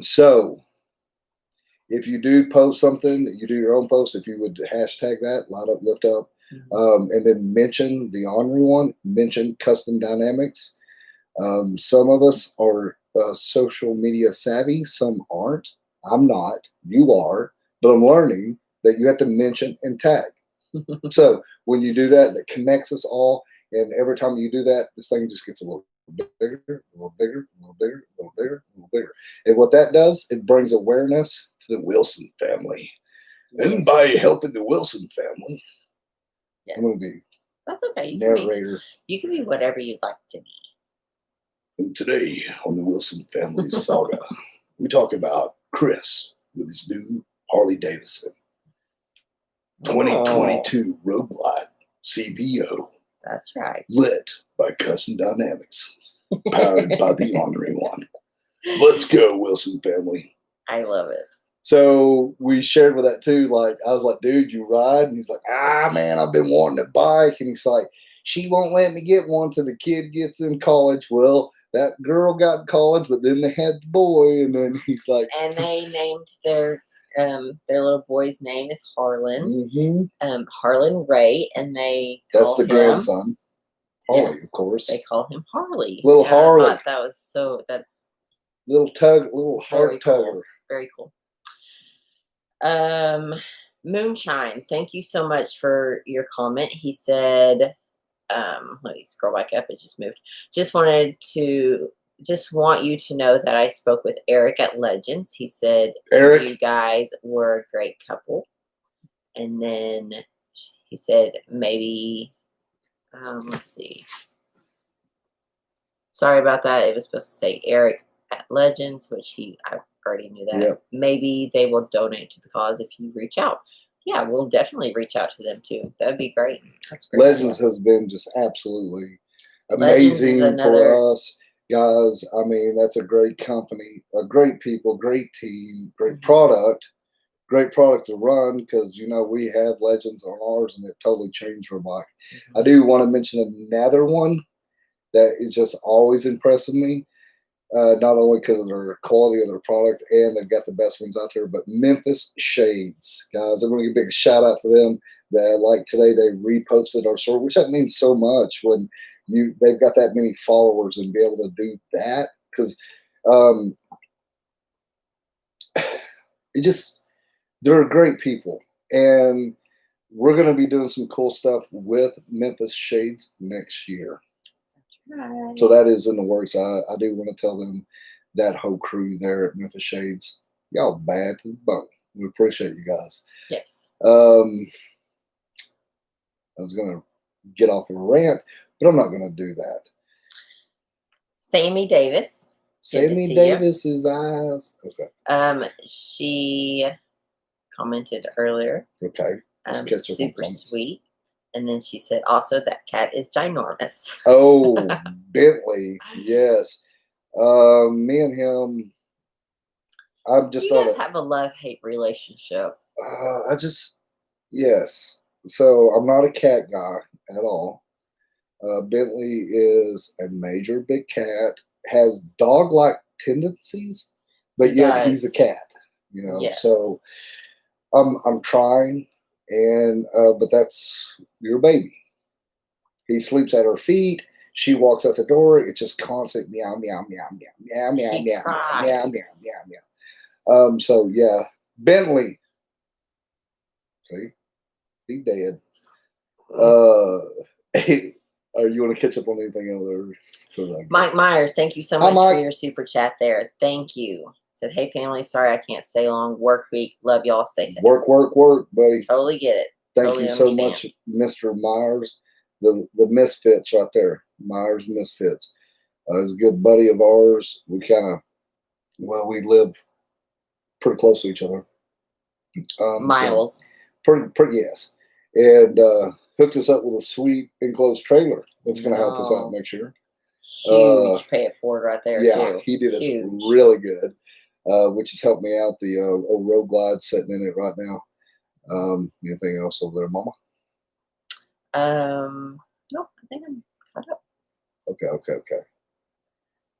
So if you do post something, you do your own post, if you would hashtag that, light up, lift up, and then mention the Ornery One, mention Custom Dynamics. Some of us are social media savvy, some aren't. I'm not, you are, but I'm learning that you have to mention and tag. So when you do that, that connects us all. And every time you do that, this thing just gets a little bigger, a little bigger, a little bigger, a little bigger, a little bigger. And what that does, it brings awareness to the Wilson family. And by helping the Wilson family, I'm going to be that's okay. Narrator. You can be whatever you'd like to be. And today on the Wilson family saga, we talk about Chris with his new Harley Davidson 2022 Road Glide CVO. That's right. Lit by Custom Dynamics, powered by the Ornery One. Let's go, Wilson family. I love it. So we shared with that too. Like, I was like, dude, you ride? And he's like, man, I've been wanting a bike. And he's like, she won't let me get one till the kid gets in college. Well, that girl got in college, but then they had the boy. And then he's like, and they named their little boy's name is Harlan. Harlan Ray, and that's the grandson. Harley, of course. They call him Harley. Little Harley. I thought that's little heart tugger. Very cool. Moonshine, thank you so much for your comment. He said, let me scroll back up. It just moved. Just want you to know that I spoke with Eric at Legends. He said, Eric, you guys were a great couple. And then he said, maybe, let's see. Sorry about that. It was supposed to say Eric at Legends, which I already knew that. Yep. Maybe they will donate to the cause if you reach out. Yeah, we'll definitely reach out to them too. That'd be great. That's great. Legends has been just absolutely amazing for us. Guys, I mean, that's a great company, great people, great team, great product to run, because, we have Legends on ours and it totally changed our bike. I do want to mention another one that is just always impressing me. not only because of their quality of their product and they've got the best ones out there, but Memphis Shades, guys. I'm going to give a big shout out to them. That like today they reposted our store, which that means so much when they've got that many followers and be able to do that, because they're great people, and we're going to be doing some cool stuff with Memphis Shades next year. Right. So that is in the works. I do want to tell them, that whole crew there at Memphis Shades, y'all bad to the bone. We appreciate you guys. Yes. I was going to get off of a rant, but I'm not going to do that. Sammy Davis. Sammy Davis's eyes. Okay. She commented earlier. Okay. Let's catch up on Super comments. sweet. And then she said, also, that cat is ginormous. Oh, Bentley. Yes. Me and him, I'm just you guys have a love-hate relationship. Yes. So I'm not a cat guy at all. Bentley is a major big cat, has dog-like tendencies, but yet he's a cat, you know. Yes. So I'm trying, and but that's your baby. He sleeps at her feet. She walks out the door. It's just constant meow, meow, meow, meow, meow, meow, meow, meow, meow, meow, meow, meow. So yeah, Bentley. See, he dead. Are you want to catch up on anything other? Mike Myers, thank you so much for your super chat there. Thank you. Said, hey family, sorry I can't stay long. Work week. Love y'all. Stay safe. Work, buddy. Totally get it. Thank totally you so much, Mr. Myers. The Misfits right there. Myers Misfits. He's a good buddy of ours. We we live pretty close to each other. Miles. So pretty yes. And hooked us up with a sweet enclosed trailer that's going to help us out next year. Huge pay it forward right there, too. He did us really good, which has helped me out. The old Road Glide sitting in it right now. Anything else over there, Mama? No, I think I'm caught up. Okay.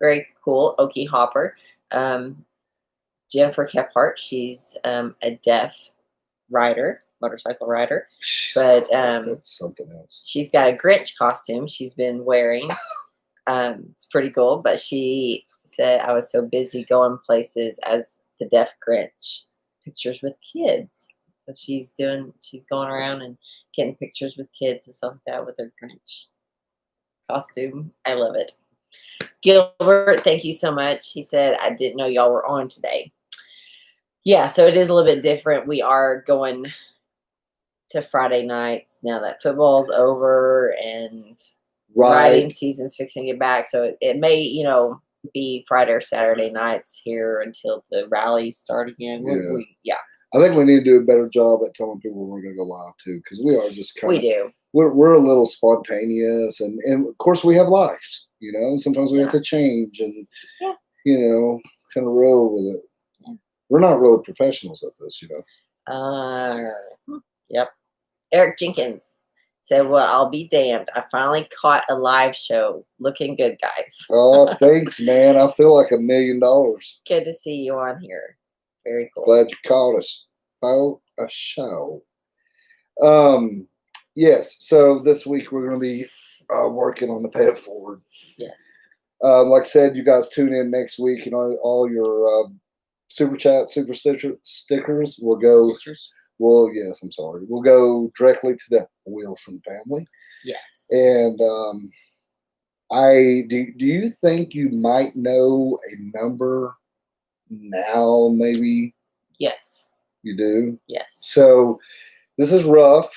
Very cool. Okie Hopper. Jennifer Kephart, she's a deaf rider, motorcycle rider. But that's something else. She's got a Grinch costume she's been wearing. It's pretty cool. But she said, I was so busy going places as the deaf Grinch. Pictures with kids. So she's going around and getting pictures with kids and stuff like that with her Grinch costume. I love it. Gilbert, thank you so much. He said, I didn't know y'all were on today. Yeah, so it is a little bit different. We are going to Friday nights now that football's over and riding season's fixing to get back. So it may, be Friday or Saturday nights here until the rallies start again. Yeah. I think we need to do a better job at telling people we're going to go live too, because we are just kind of. We do. We're a little spontaneous, and of course we have lives, and sometimes we have to change and, kind of roll with it. Yeah. We're not really professionals at this, Yep. Eric Jenkins said, well, I'll be damned. I finally caught a live show. Looking good, guys. Oh, thanks, man. I feel like $1 million. Good to see you on here. Very cool. Glad you called us. Oh, a show. Yes. So this week we're going to be working on the pay it forward. Yes. Like I said, you guys tune in next week, and all your super chat, super stickers will go. Well, yes, I'm sorry. We'll go directly to the Wilson family. Yes. And do you think you might know a number now? Maybe. Yes. You do. Yes. So this is rough.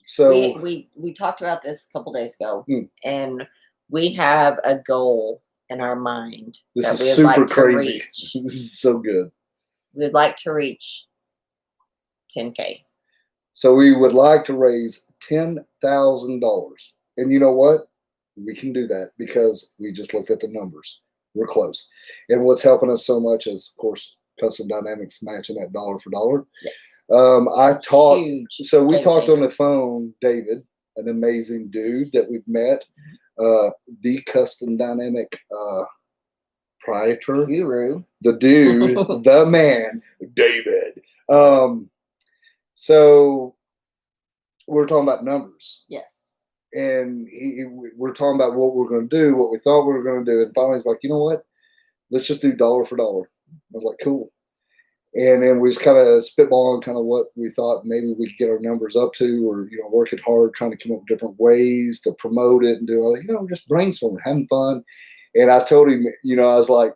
So we talked about this a couple days ago, and we have a goal in our mind. This that is super crazy. This is so good. We'd like to reach 10K. So we would like to raise $10,000, and you know what? We can do that because we just looked at the numbers. We're close, and what's helping us so much is, of course, Custom Dynamics matching that dollar for dollar. Yes. I talked. Huge. So we talked on the phone, David, an amazing dude that we've met. The Custom Dynamic proprietor, Guru. the dude, the man, David. So we're talking about numbers. Yes. And we're talking about what we're going to do, what we thought we were going to do. And finally he's like, you know what? Let's just do dollar for dollar. I was like, cool. And then we just kind of spitballing kind of what we thought maybe we could get our numbers up to, or, you know, working hard, trying to come up with different ways to promote it and do all, you know, just brainstorming, having fun. And I told him, you know, I was like,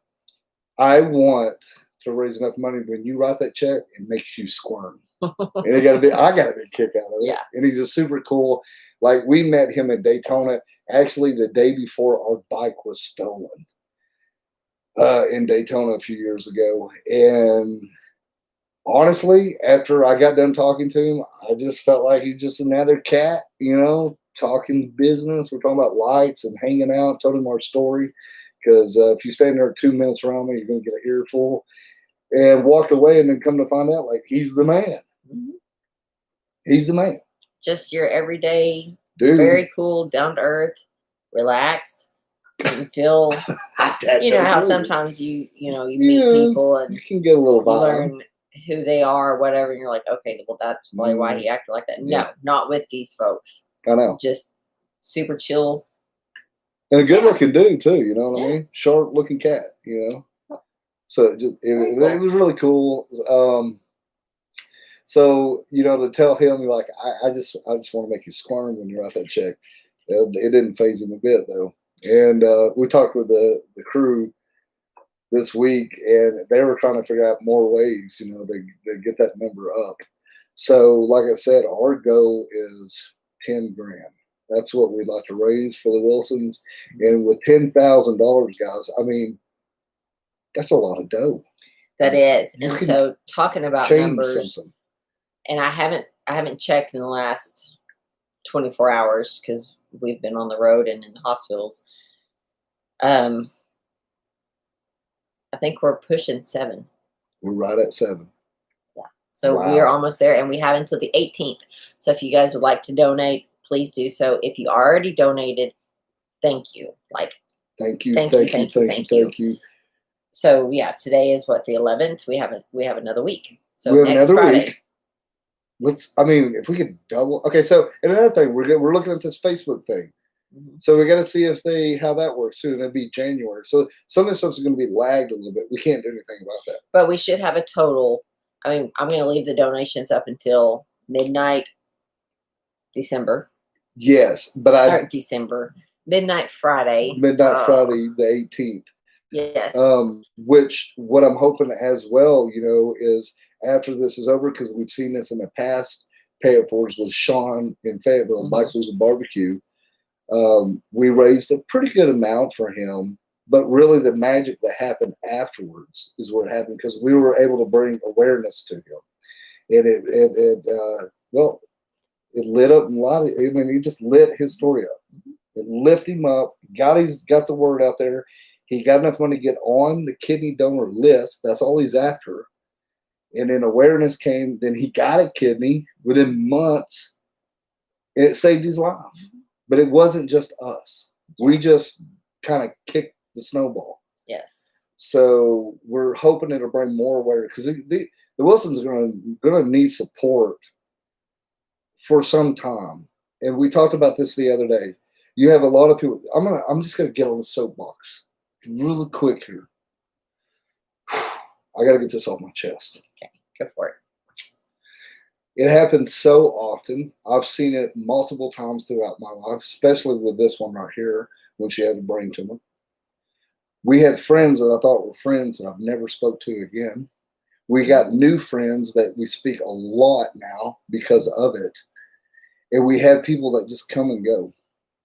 I want to raise enough money when you write that check, it makes you squirm. And I got a big kick out of it. Yeah. And he's a super cool. Like, we met him in Daytona, actually the day before our bike was stolen in Daytona a few years ago. And honestly, after I got done talking to him, I just felt like he's just another cat, you know, talking business. We're talking about Lightz and hanging out, told him our story. Because if you stand there 2 minutes around me, you're going to get an earful. And walked away, and then come to find out, like, he's the man. Mm-hmm. He's the man. Just your everyday, Dude. very cool, down to earth, relaxed. You feel, you know how sometimes you meet people and you can get a little vibe. Learn who they are, or whatever, and you're like, okay, well, that's probably why he acted like that. No, not with these folks. I know. Just super chill. And a good looking dude too, you know what I mean? Sharp looking cat, you know. So it was really cool. So, you know, to tell him, like, I just want to make you squirm when you write that check. It didn't faze him a bit though. And we talked with the crew this week, and they were trying to figure out more ways, you know, to get that number up. So, like I said, our goal is 10 grand. That's what we'd like to raise for the Wilsons. And with $10,000, guys, I mean, that's a lot of dough. That is. And so talking about numbers, something. And I haven't checked in the last 24 hours because we've been on the road and in the hospitals. I think we're pushing 7. We're right at 7. Yeah. So we are almost there, and we have until the 18th. So if you guys would like to donate, please do so. If you already donated, thank you. Thank you. So yeah, today is what, the 11th. We have another week. So we have next another Friday. Week. If we could double. Okay, so and another thing, we're looking at this Facebook thing. Mm-hmm. So we got to see how that works too. And it'll be January. So some of the stuff's going to be lagged a little bit. We can't do anything about that. But we should have a total. I mean, I'm going to leave the donations up until midnight December. Yes, but December. Midnight Friday. Friday, the 18th. Yes. Which what I'm hoping as well, you know, is after this is over, because we've seen this in the past pay it forwards with Sean in Fayetteville, Bikes, Wheels, and Barbecue. We raised a pretty good amount for him, but really the magic that happened afterwards is what happened, because we were able to bring awareness to him, and it lit up a lot of. I mean, he just lit his story up. It lifted him up. Got the word out there. He got enough money to get on the kidney donor list. That's all he's after. And then awareness came. Then he got a kidney within months, and it saved his life. But it wasn't just us. We just kind of kicked the snowball. Yes. So we're hoping it'll bring more awareness, because the Wilsons are going to need support for some time. And we talked about this the other day. You have a lot of people. I'm just gonna get on the soapbox really quick here. I got to get this off my chest. Okay, go for it. It happens so often. I've seen it multiple times throughout my life, especially with this one right here, when she had a brain tumor. We had friends that I thought were friends that I've never spoke to again. We got new friends that we speak a lot now because of it. And we have people that just come and go,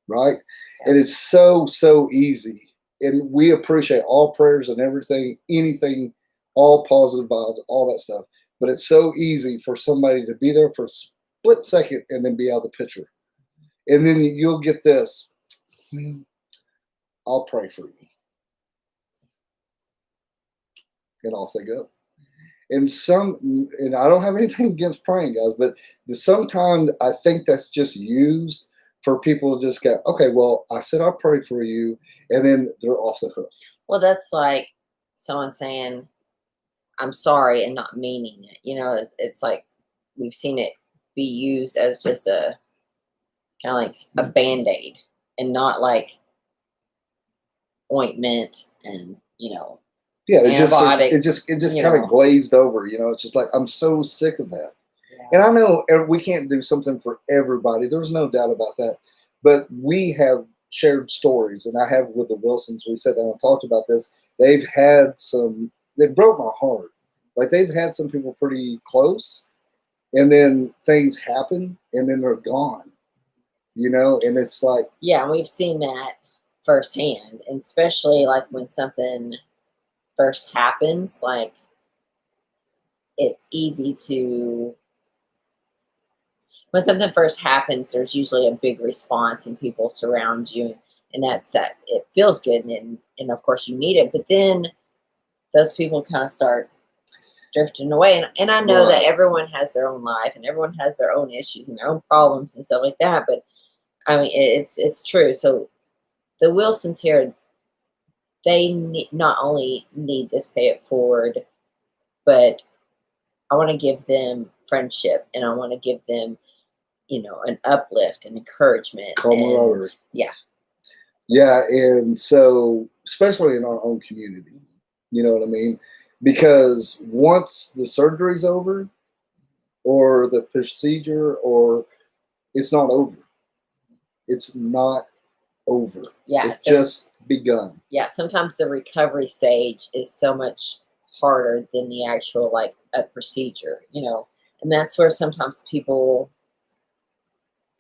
right? And it's so easy. And we appreciate all prayers and everything, anything, all positive vibes, all that stuff. But it's so easy for somebody to be there for a split second and then be out of the picture. And then you'll get this, I'll pray for you. And off they go. And I don't have anything against praying, guys, but sometimes I think that's just used for people to just go, okay, well, I said I'll pray for you, and then they're off the hook. Well, that's like someone saying, I'm sorry, and not meaning it. You know, it's like we've seen it be used as just a kind of like a Band-Aid and not like ointment and, you know, Yeah, antibiotic. it just you kind know. of glazed over. You know, it's just like I'm so sick of that. Yeah. And I know we can't do something for everybody. There's no doubt about that. But we have shared stories, and I have with the Wilsons. We sat down and talked about this. They've had some. They broke my heart. Like they've had some people pretty close, and then things happen, and then they're gone. You know, and it's like, Yeah, we've seen that firsthand, and especially like when something first happens, like it's easy to when something first happens, there's usually a big response and people surround you, and that's that it feels good, and of course you need it, but then those people kind of start drifting away, and I know that Right. everyone has their own life and everyone has their own issues and their own problems and stuff like that, but I mean it's true. So the Wilsons here, they not only need this pay it forward, but I want to give them friendship, and I want to give them, you know, an uplift and encouragement. camaraderie. And yeah. Yeah, and so especially in our own community, you know what I mean? Because once the surgery's over, or the procedure, or it's not over. It's not over. Yeah. It's just begun. Yeah. Sometimes the recovery stage is so much harder than the actual, like, a procedure, you know, and that's where sometimes people,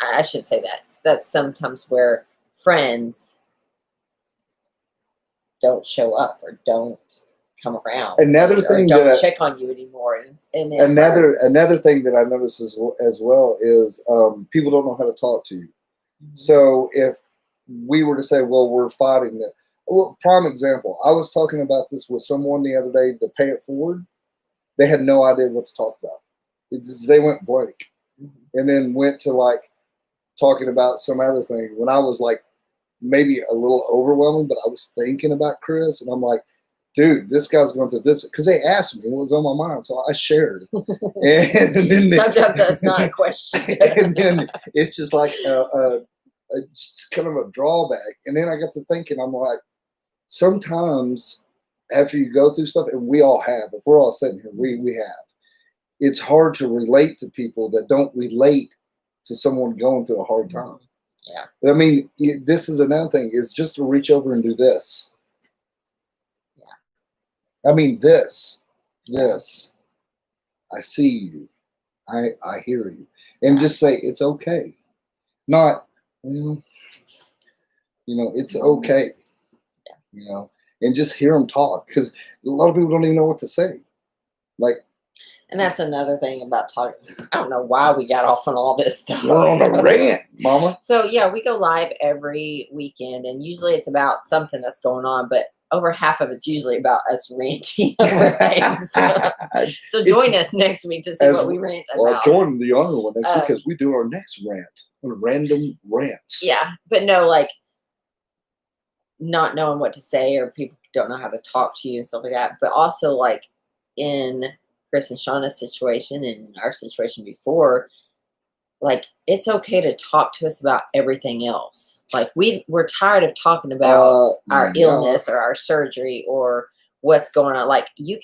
I should say that's sometimes where friends don't show up or don't come around. Another or thing don't that check on you anymore. And it another hurts. another thing that I noticed as well is people don't know how to talk to you. Mhm. So if we were to say, well, we're fighting that. Well, prime example, I was talking about this with someone the other day, the pay it forward. They had no idea what to talk about. They went blank, Mhm. and then went to like talking about some other thing when I was like maybe a little overwhelming, but I was thinking about Chris, and I'm like, dude, this guy's going through this, because they asked me, it was on my mind, so I shared. And then Sometimes that's not a question. and then it's just like just kind of a drawback. And then I got to thinking, I'm like, sometimes after you go through stuff, and we all have, if we're all sitting here, we have, it's hard to relate to people that don't relate to someone going through a hard time. Yeah. I mean, this is another thing, is just to reach over and do this. Yeah. I mean, this, I see you. I hear you. And just say, it's okay. Not, you know, it's okay. You know, and just hear them talk, because a lot of people don't even know what to say. Like, and that's another thing about talking. I don't know why we got off on all this stuff. we're on a rant, mama. So yeah, we go live every weekend, and usually it's about something that's going on, but over half of it's usually about us ranting over things. So join us next week to see what we rant about. Well, join the Ornery One next week as we do our next rant, random rants. Yeah, but no, like not knowing what to say, or people don't know how to talk to you and stuff like that. But also, like in Chris and Shauna's situation and our situation before, like it's okay to talk to us about everything else. Like we're tired of talking about our illness or our surgery or what's going on. Like we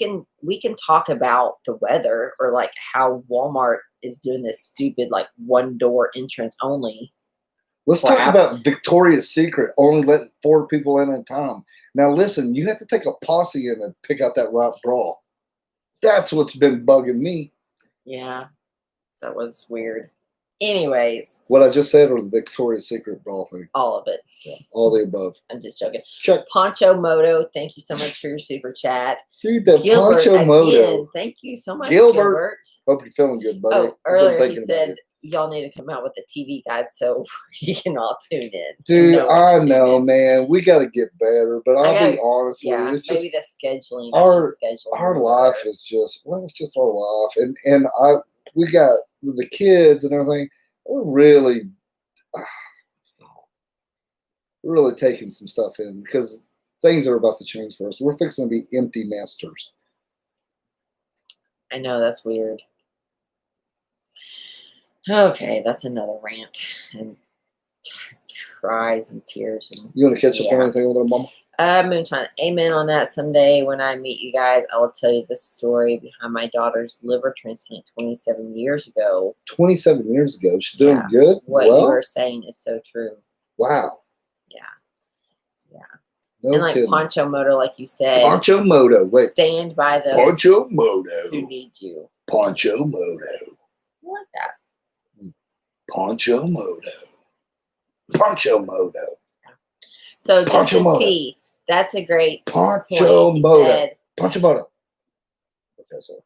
can talk about the weather, or like how Walmart is doing this stupid like one door entrance only. Let's talk about Victoria's Secret only letting 4 people in at a time. Now listen, you have to take a posse in and pick out that right bra. That's what's been bugging me. Yeah, that was weird. Anyways, what I just said, or the Victoria's Secret bra thing? All of it. Yeah, all the above. I'm just joking. Check. Poncho Moto, thank you so much for your super chat. Dude, that Gilbert, Poncho Moto. Again, thank you so much, Gilbert. Hope you're feeling good, buddy. Oh, earlier he said y'all need to come out with a TV guide so you can all tune in. Dude, I know, man. We got to get better, but I'll be honest with you. Yeah, it's just maybe the scheduling. Our life is just, well, it's just our life. And we got the kids and everything. We're really taking some stuff in, because things are about to change for us. We're fixing to be empty nesters. I know, that's weird. Okay, that's another rant and cries and tears. And You want to catch up on anything with our mama? Moonshine, amen on that. Someday when I meet you guys, I will tell you the story behind my daughter's liver transplant 27 years ago. 27 years ago. She's doing good? What you were saying is so true. Wow. Yeah. Yeah. No and like kidding. Poncho Moto, like you said. Poncho Moto. Wait. Stand by those Poncho Moto. who need you. Poncho Moto. I like that. Poncho Moto. Poncho Moto. So Justin T, that's a great Poncho Moto. Poncho Moto. Okay, so.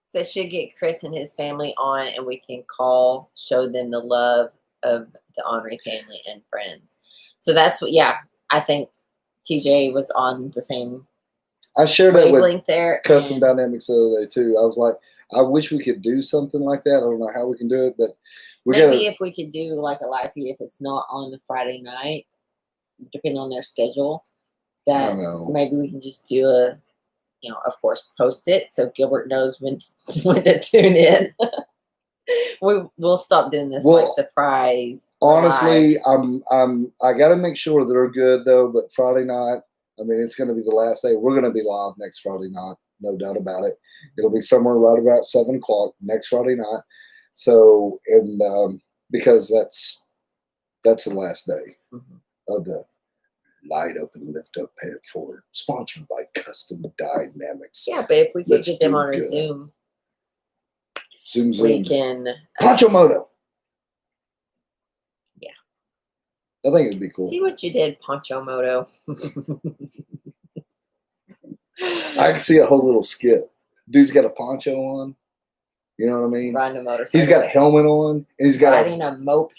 So should get Chris and his family on, and we can call, show them the love of the Ornery family and friends. So that's what, yeah, I think TJ was on the same I shared that with there. Custom Dynamics the other day too. I was like, I wish we could do something like that. I don't know how we can do it, but maybe if we could do like a live feed, if it's not on the Friday night, depending on their schedule, that maybe we can just do a, you know, of course, post it so Gilbert knows when to tune in. We'll stop doing this like surprise. Honestly, I got to make sure they're good though. But Friday night, I mean, it's going to be the last day. We're going to be live next Friday night, no doubt about it. It'll be somewhere right about 7 o'clock next Friday night. So, and because that's the last day of the Light Up and Lift Up Pay It Forward, sponsored by Custom Dynamics. Yeah, but if we could get them on a Zoom, we can. Poncho Moto. Yeah. I think it'd be cool. See what you did, Poncho Moto. I can see a whole little skit. Dude's got a poncho on. You know what I mean? Riding a motorcycle. He's got a helmet on. And he's got riding a moped.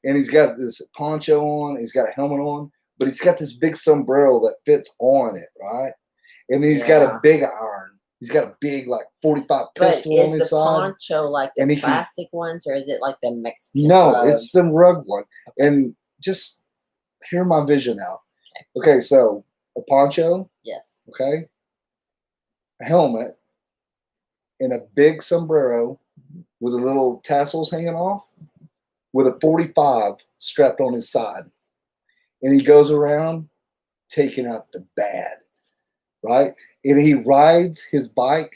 And he's got this poncho on. He's got a helmet on. But he's got this big sombrero that fits on it, right? And he's got a big iron. He's got a big, like, 45 pistol on his side. Is the poncho like the plastic ones, or is it like the Mexican rug? It's the rug one. And just hear my vision out. Okay, so a poncho. Yes. Okay. A helmet. And a big sombrero with a little tassels hanging off with a 45 strapped on his side. And he goes around taking out the bad, right? And he rides his bike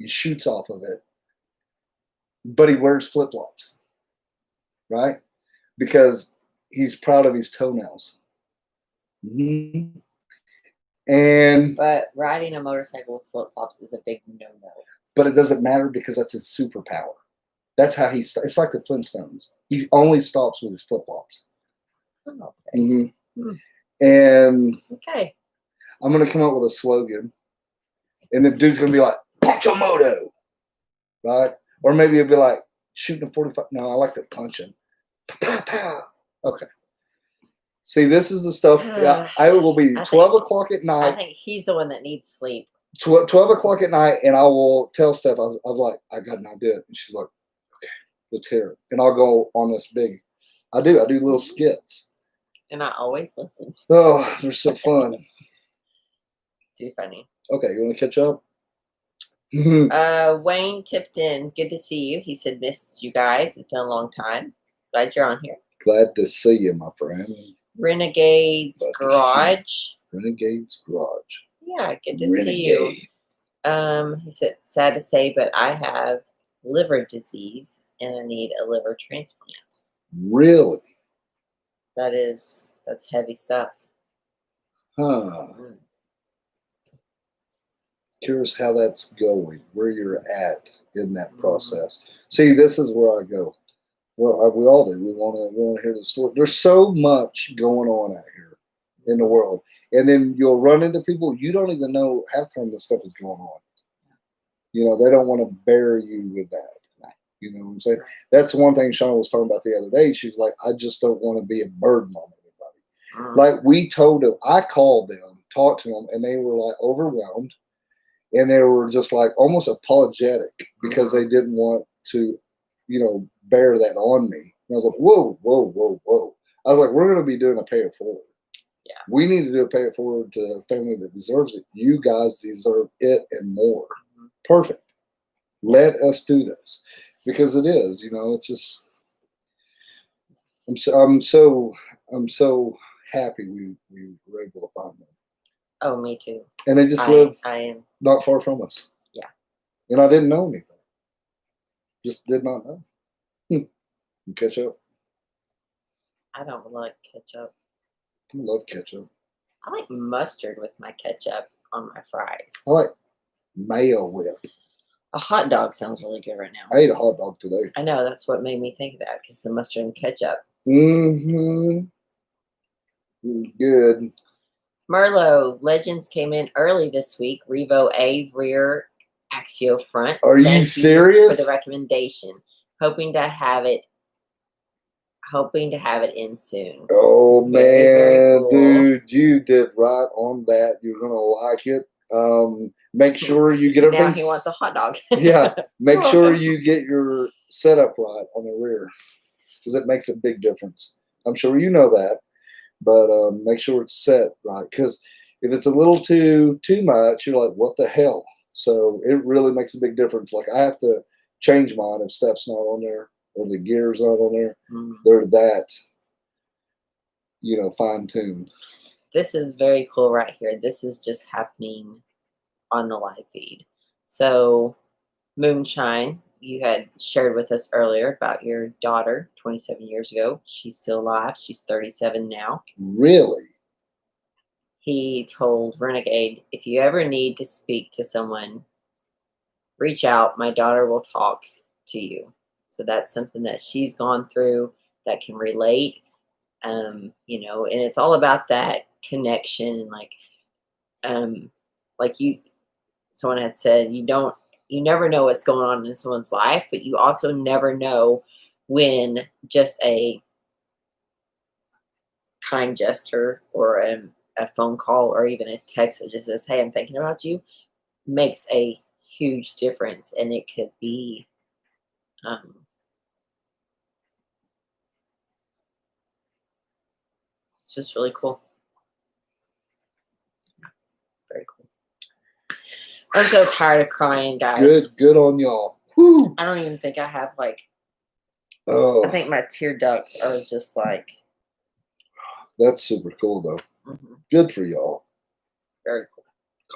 and shoots off of it. But he wears flip-flops, right? Because he's proud of his toenails. Mm-hmm. But riding a motorcycle with flip-flops is a big no-no. But it doesn't matter because that's his superpower. That's how it's like the Flintstones. He only stops with his flip-flops. Oh, okay. Mm-hmm. And okay. I'm going to come up with a slogan. And the dude's going to be like, Poncho Moto. Right? Or maybe it'll be like, shooting a 45. No, I like the punching. Pow, pow. Okay. See, this is the stuff. I will be 12 o'clock at night. I think he's the one that needs sleep. 12 o'clock at night, and I will tell Steph, I'm like, I got an idea. And she's like, okay, let's hear it. And I'll go on this big, I do little skits. And I always listen. Oh, they're so fun. Too funny. Okay, you want to catch up? Wayne Tipton, good to see you. He said, missed you guys. It's been a long time. Glad you're on here. Glad to see you, my friend. Renegade's Garage. Renegade's Garage. Yeah, good to see you. He said, sad to say, but I have liver disease and I need a liver transplant. Really? That's heavy stuff. Huh. Curious how that's going, where you're at in that process. See, this is where I go. Well, we all do. We want to hear the story. There's so much going on out here in the world. And then you'll run into people you don't even know half the time this stuff is going on. You know, they don't want to bury you with that. You know what I'm saying? That's one thing Shauna was talking about the other day. She was like, I just don't want to be a burden on anybody. Like we told them, I called them, talked to them, and they were like overwhelmed. And they were just like almost apologetic because they didn't want to, you know, bear that on me. And I was like, whoa, whoa, whoa, whoa. I was like, we're going to be doing a pay it forward. Yeah. We need to do a pay it forward to a family that deserves it. You guys deserve it and more. Mm-hmm. Perfect. Let us do this, because it is, you know, it's just, I'm so happy we were able to find them. Oh, me too. And they just live I am not far from us. Yeah. And I didn't know anything. Just did not know. You catch up. I don't like ketchup. I love ketchup. I like mustard with my ketchup on my fries. I like mayo whip. A hot dog sounds really good right now. I ate a hot dog today. I know, that's what made me think of that, because the mustard and ketchup. Mm-hmm. Good. Merlot Legends came in early this week. Revo A rear Axio front. Are you Thank serious? for the recommendation. Hoping to have it in soon. Oh Very man, cool. dude, you did right on that. You're gonna like it. Make sure you get everything. Now he wants a hot dog. Yeah, make You're sure welcome. you get your setup right on the rear, because it makes a big difference. I'm sure you know that, but make sure it's set right, because if it's a little too much, you're like, what the hell? So it really makes a big difference. Like, I have to change mine if stuff's not on there or the gear's not on there. They're that, you know, fine-tuned. This is very cool right here. This is just happening on the live feed. So, Moonshine, you had shared with us earlier about your daughter 27 years ago. She's still alive. She's 37 now. Really? He told Renegade, if you ever need to speak to someone, reach out. My daughter will talk to you. So that's something that she's gone through that can relate. You know, and it's all about that connection. Like someone had said, you never know what's going on in someone's life, but you also never know when just a kind gesture or a phone call or even a text that just says, hey, I'm thinking about you, makes a huge difference. And it could be it's just really cool. Very cool. I'm so tired of crying, guys. Good on y'all. Whew. I don't even think I have I Oh, think my tear ducts are just like. that's super cool though. Mm-hmm. Good for y'all. Very cool.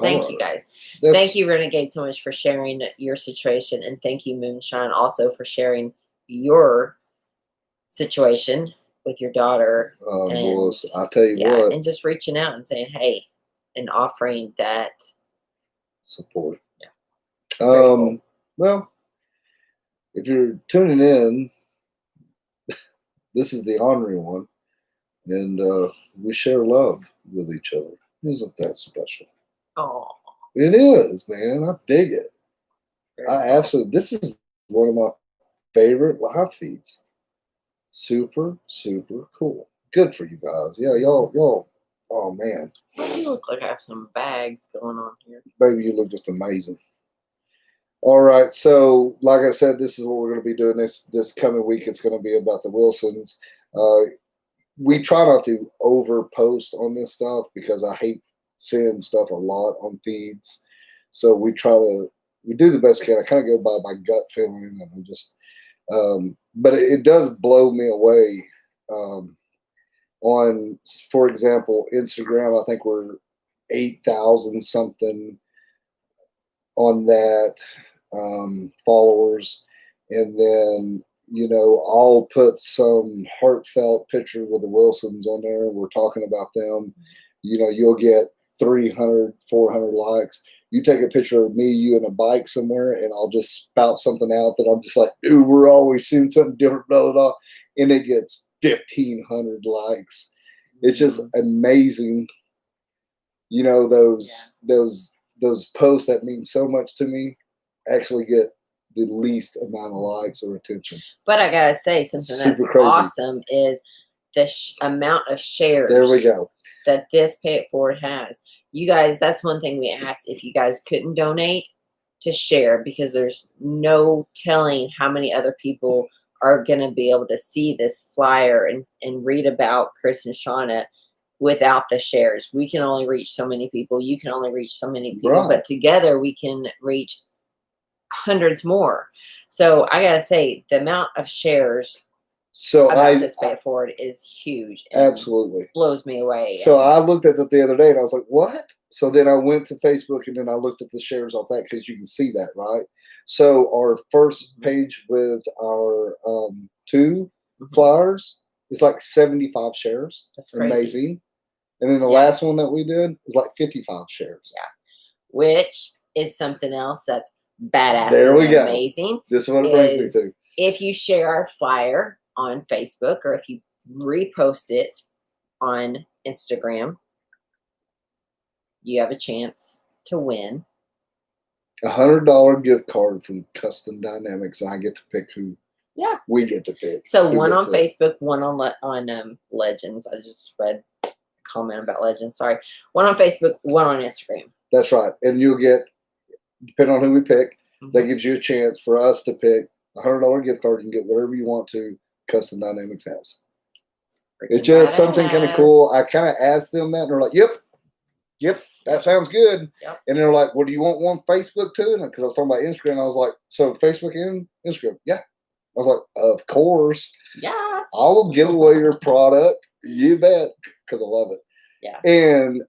Thank you, guys. Thank you, Renegade, so much for sharing your situation, and thank you, Moonshine, also for sharing your situation with your daughter. Boys, I'll tell you what. And just reaching out and saying, hey, and offering that support. Yeah. Cool. Well, if you're tuning in, this is the Ornery One, and we share love with each other. Isn't that special? Oh, it is, man. I dig it. Absolutely. This is one of my favorite live feeds. Super, super cool. Good for you guys. Yeah, y'all. Oh man. You look like I have some bags going on here. Baby, you look just amazing. All right, so like I said, this is what we're going to be doing this coming week. It's going to be about the Wilsons. We try not to over post on this stuff because I hate seeing stuff a lot on feeds. So we do the best we can. I kind of go by my gut feeling, and I'm just, but it does blow me away. On, for example, Instagram, I think we're 8,000 something on that followers, and then I'll put some heartfelt picture with the Wilsons on there, and we're talking about them. You'll get 300, 400 likes. You take a picture of me, you in a bike somewhere, and I'll just spout something out that I'm just like, dude, we're always seeing something different, blah, blah, blah. And it gets 1,500 likes. It's just amazing. Those posts that mean so much to me actually get the least amount of likes or attention. But I gotta say, something that's awesome is the amount of shares. There we go. That this Pay It Forward has. You guys, that's one thing we asked, if you guys couldn't donate, to share, because there's no telling how many other people are going to be able to see this flyer and read about Chris and Shauna without the shares. We can only reach so many people. You can only reach so many people, Right. but together we can reach hundreds more. So I got to say, the amount of shares So about this Pay It Forward is huge. And absolutely blows me away. So I looked at it the other day and I was like, what? So then I went to Facebook and then I looked at the shares off that because you can see that, right? So our first page with our 2 flyers is like 75 shares. That's crazy. Amazing. And then the last one that we did is like 55 shares. Yeah. Which is something else that's badass. There we go. Amazing. This is what it brings me to. If you share our flyer on Facebook or if you repost it on Instagram, you have a chance to win $100 gift card from Custom Dynamics. I get to pick who. Yeah, we get to pick. So one on Facebook, one on Legends. I just read a comment about Legends. Sorry, one on Facebook, one on Instagram. That's right, and you'll get, depending on who we pick, that gives you a chance for us to pick a $100 gift card. You can get whatever you want to. Custom Dynamics has. It's just something kind of cool. I kind of asked them that, and they're like, "Yep, that sounds good." Yep. And they're like, "Well, do you want one Facebook too?" And because I was talking about Instagram, I was like, "So Facebook and Instagram, yeah." I was like, "Of course, yes, I will give away your product. You bet," because I love it. Yeah. And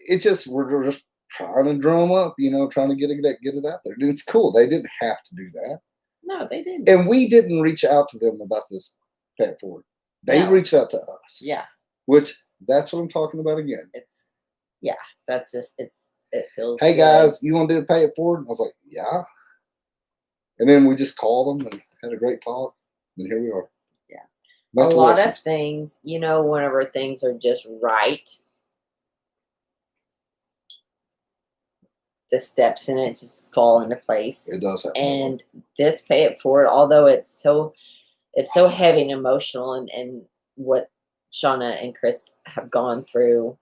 it just we're just trying to drum up, trying to get it out there. And it's cool. They didn't have to do that. No, they didn't. And we didn't reach out to them about this Pay It Forward. They reached out to us. Yeah. Which that's what I'm talking about again. That's just it feels hey good. guys, you want to do a Pay It Forward? I was like, yeah. And then we just called them and had a great talk. And here we are. Yeah. A lot of things, whenever things are just right, the steps in it just fall into place. It does happen. And this Pay It Forward, although it's so heavy and emotional, and what Shauna and Chris have gone through,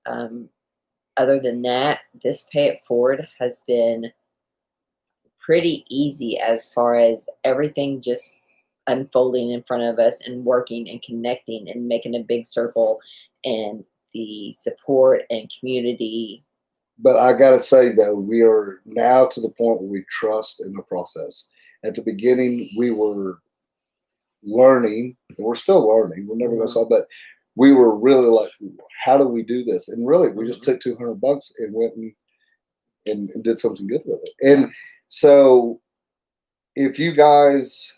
other than that, this Pay It Forward has been pretty easy as far as everything just unfolding in front of us and working and connecting and making a big circle, and the support and community. But I got to say, though, we are now to the point where we trust in the process. At the beginning, we were learning, and we're still learning. We're never going to solve, but we were really like, how do we do this? And really, we just took $200 and went and did something good with it. And so if you guys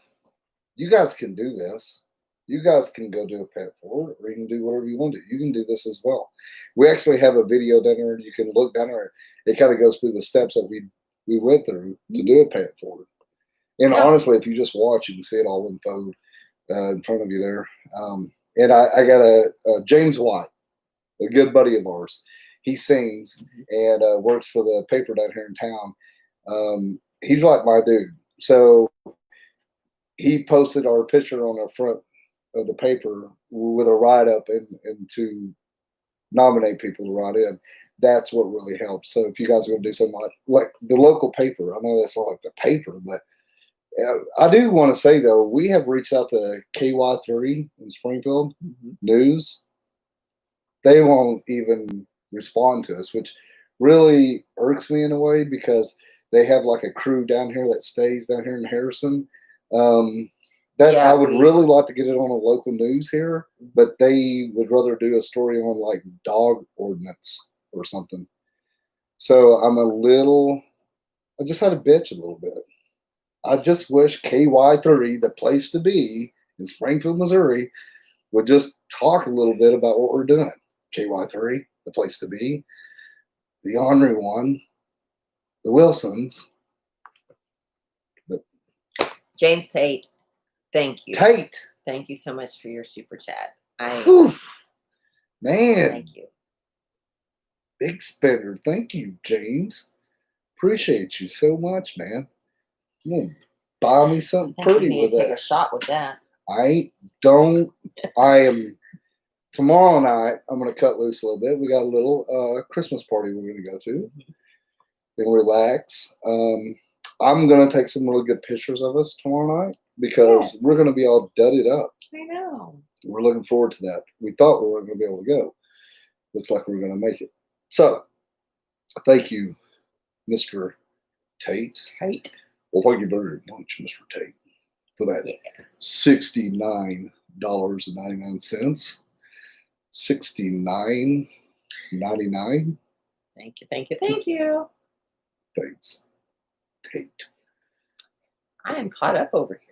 can do this. You guys can go do a Pay It Forward, or you can do whatever you want to. You can do this as well. We actually have a video down there. You can look down there. It kind of goes through the steps that we went through to do a Pay It Forward. And honestly, if you just watch, you can see it all unfold in front of you there. And I got a James White, a good buddy of ours. He sings and works for the paper down here in town. He's like my dude. So he posted our picture on the front of the paper with a write-up and to nominate people to write in. That's what really helps. So if you guys are going to do something like the local paper, I know that's not like the paper, but I do want to say, though, we have reached out to KY3 in Springfield News. They won't even respond to us, which really irks me in a way because they have like a crew down here that stays down here in Harrison. I would really like to get it on a local news here, but they would rather do a story on like dog ordinance or something. So I just had to bitch a little bit. I just wish KY3, the place to be in Springfield, Missouri, would just talk a little bit about what we're doing. KY3, the place to be. The Ornery One, the Wilsons. James Tate, thank you. Tate. Thank you so much for your super chat. Man. Thank you. Big spender. Thank you, James. Appreciate you so much, man. You want to buy me something pretty with that. Take a shot with that. I am tomorrow night. I'm going to cut loose a little bit. We got a little Christmas party we're going to go to and relax. I'm going to take some really good pictures of us tomorrow night because Yes. we're going to be all dudded up. I know. We're looking forward to that. We thought we weren't going to be able to go. Looks like we're going to make it. So, thank you, Mr. Tate. Right. Well, thank you very much, Mr. Tate, for that Yes. $69.99. $69.99. Thank you. Thank you. Thank you. Thanks, Tate. I am caught up over here.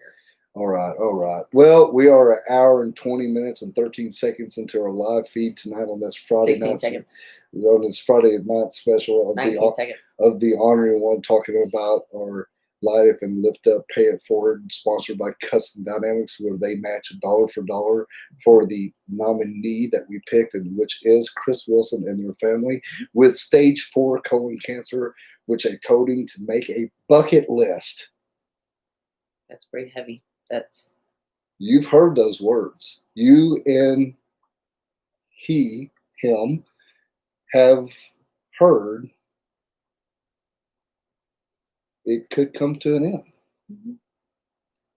All right, all right. Well, we are an hour and 20 minutes and 13 seconds into our live feed tonight on this Friday 16 night. seconds. On this Friday night special of 19 seconds. the Ornery One, talking about our Light Up and Lift Up, Pay It Forward, sponsored by Custom Dynamics, where they match $1 for $1 for the nominee that we picked, and which is Chris Wilson and their family with stage 4 colon cancer, which I told him to make a bucket list. That's pretty heavy. That's. You've heard those words. You and him have heard it could come to an end. Mm-hmm.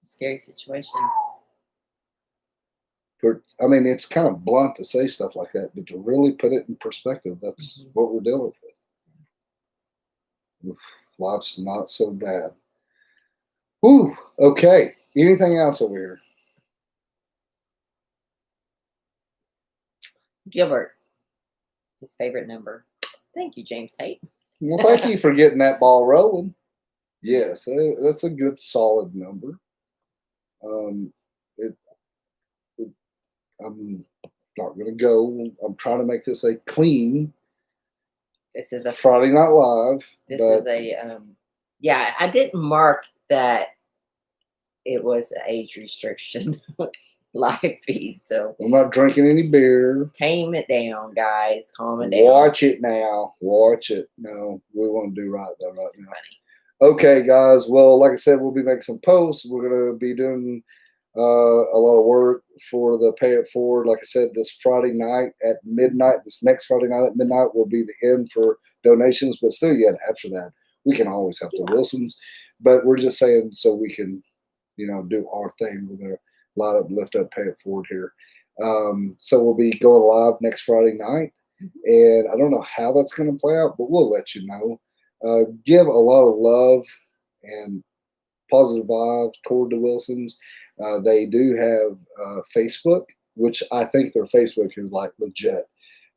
It's a scary situation. I mean, it's kind of blunt to say stuff like that, but to really put it in perspective, that's what we're dealing with. Oof, life's not so bad. Whew, okay. Anything else over here? Gilbert. His favorite number. Thank you, James Tate. Well, thank you for getting that ball rolling. Yes, that's a good solid number. I'm not going to go. I'm trying to make this a clean. This is a Friday Night Live. This is a yeah. I didn't mark that it was an age restriction live feed, so I'm not drinking any beer. Tame it down, guys. Calm it down. Watch it now. Watch it. No, we want to do right though right now. Funny. Okay, guys. Well, like I said, we'll be making some posts. We're going to be doing a lot of work for the Pay It Forward. Like I said, this Friday night at midnight, this next Friday night at midnight will be the end for donations. But still, yet after that, we can always help the Wilsons. But we're just saying so we can, do our thing with our Light Up, Lift Up, Pay It Forward here. So we'll be going live next Friday night. And I don't know how that's going to play out, but we'll let you know. Give a lot of love and positive vibes toward the Wilsons. They do have Facebook, which I think their Facebook is like legit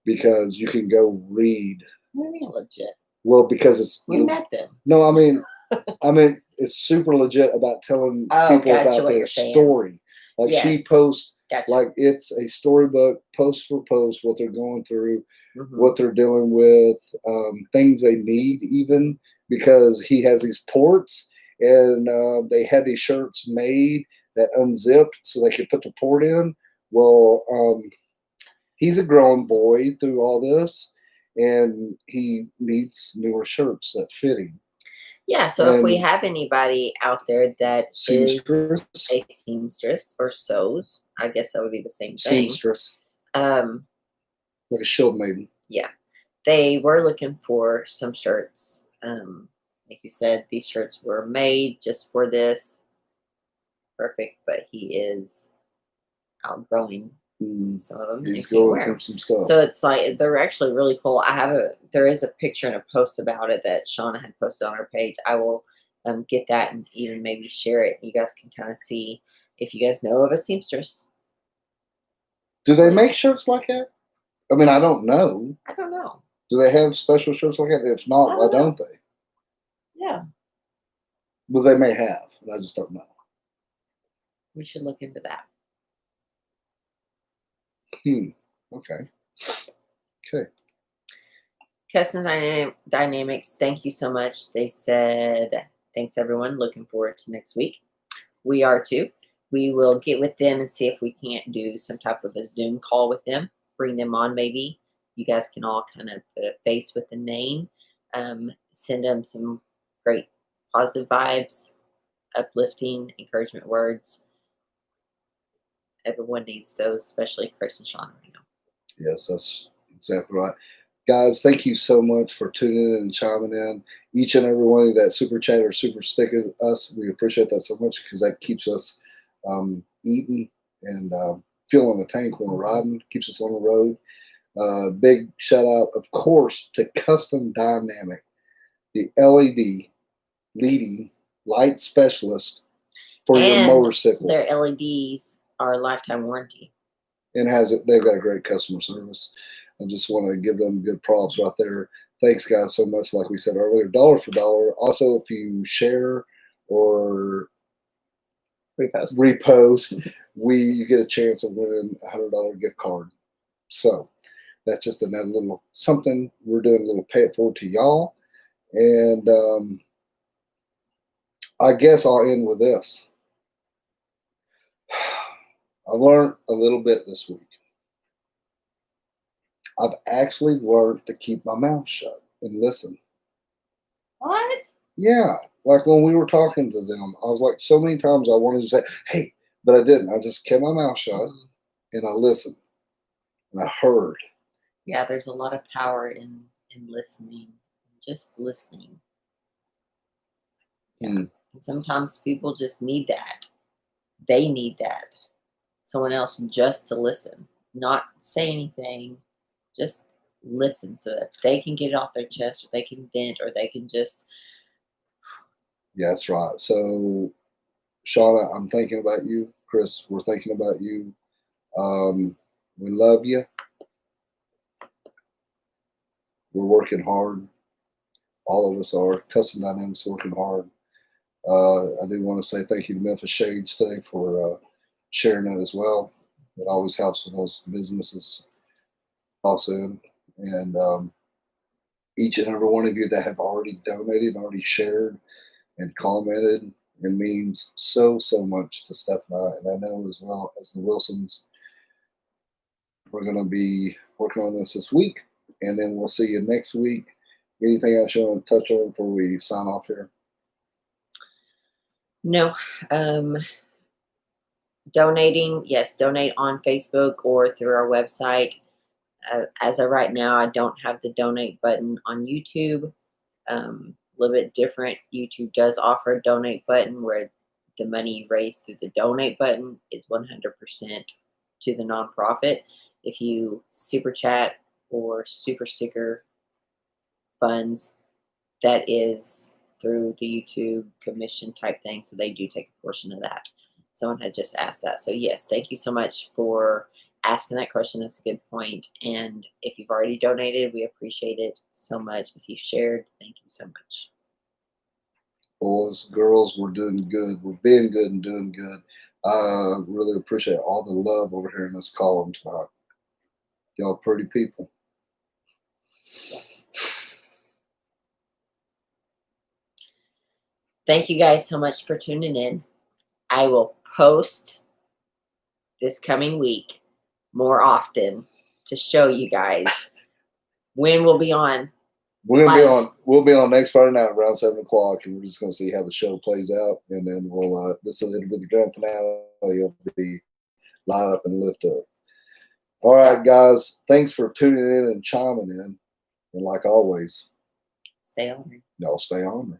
because you can go read. What do you mean legit? Well, because we met them. No, I mean it's super legit about telling people about their story. Like she posts, like it's a storybook, post for post, what they're going through, what they're dealing with, things they need, even because he has these ports and they had these shirts made that unzipped so they could put the port in. Well, he's a grown boy through all this, and he needs newer shirts that fit him. Yeah, so if we have anybody out there that is a seamstress or sews, I guess that would be the same thing. Seamstress. Like a shield maiden. Yeah. They were looking for some shirts. Like you said, these shirts were made just for this. Perfect, but he is outgrowing some of them. He's going through some stuff. So it's like they're actually really cool. There is a picture and a post about it that Shauna had posted on her page. I will get that and even maybe share it. You guys can kind of see if you guys know of a seamstress. Do they make shirts like that? I mean, I don't know. I don't know. Do they have special shirts like that? If not, why don't they? Yeah. Well, they may have, but I just don't know. We should look into that. Okay. Okay. Custom Dynamics, thank you so much. They said, thanks everyone. Looking forward to next week. We are too. We will get with them and see if we can't do some type of a Zoom call with them. Bring them on maybe. You guys can all kind of put a face with the name. Send them some great positive vibes, uplifting, encouragement words. Everyone needs those, especially Chris and Sean right now. Yes, that's exactly right. Guys, thank you so much for tuning in and chiming in. Each and every one of you that super chat or super stick with us, we appreciate that so much because that keeps us eating and fueling the tank when we're riding, keeps us on the road. Big shout out, of course, to Custom Dynamic, the LED leading light specialist for your And motorcycle. their LEDs are lifetime warranty. And they've got a great customer service. I just want to give them good props right there. Thanks, guys, so much. Like we said earlier, dollar for dollar. Also, if you share or repost, you get a chance of winning a $100 gift card. So that's just another little something we're doing, a little pay it forward to y'all. And I guess I'll end with this. I learned a little bit this week. I've actually learned to keep my mouth shut and listen. What? Yeah. Like when we were talking to them, I was like, so many times I wanted to say, hey, but I didn't. I just kept my mouth shut and I listened and I heard. Yeah, there's a lot of power in listening, just listening. Yeah. And sometimes people just need that. They need that. Someone else just to listen, not say anything, just listen so that they can get it off their chest or they can vent or they can just. Yeah, that's right. So, Shauna, I'm thinking about you. Chris, we're thinking about you. We love you. We're working hard. All of us are. Custom Dynamics working hard. I do want to say thank you to Memphis Shades today for sharing that as well. It always helps when those businesses toss in. And each and every one of you that have already donated, already shared, and commented, it means so much to Steph and I. And I know as well as the Wilsons, we're going to be working on this week. And then we'll see you next week. Anything else you want to touch on before we sign off here? No. Donating, yes, donate on Facebook or through our website. As of right now, I don't have the donate button on YouTube. A little bit different. YouTube does offer a donate button where the money raised through the donate button is 100% to the nonprofit. If you super chat or super sticker funds, that is through the YouTube commission type thing. So they do take a portion of that. Someone had just asked that. So yes, thank you so much for asking that question. That's a good point. And if you've already donated, we appreciate it so much. If you shared, thank you so much. Boys, girls, we're doing good. We're being good and doing good. I really appreciate all the love over here in this column tonight. Y'all pretty people. Thank you guys so much for tuning in. I will post this coming week more often to show you guys when we'll be on. We'll be on next Friday night around 7 o'clock, and we're just gonna see how the show plays out, and then it'll be the grand finale of the line up and lift up. All right, guys, thanks for tuning in and chiming in, and like always, stay on. Y'all stay on.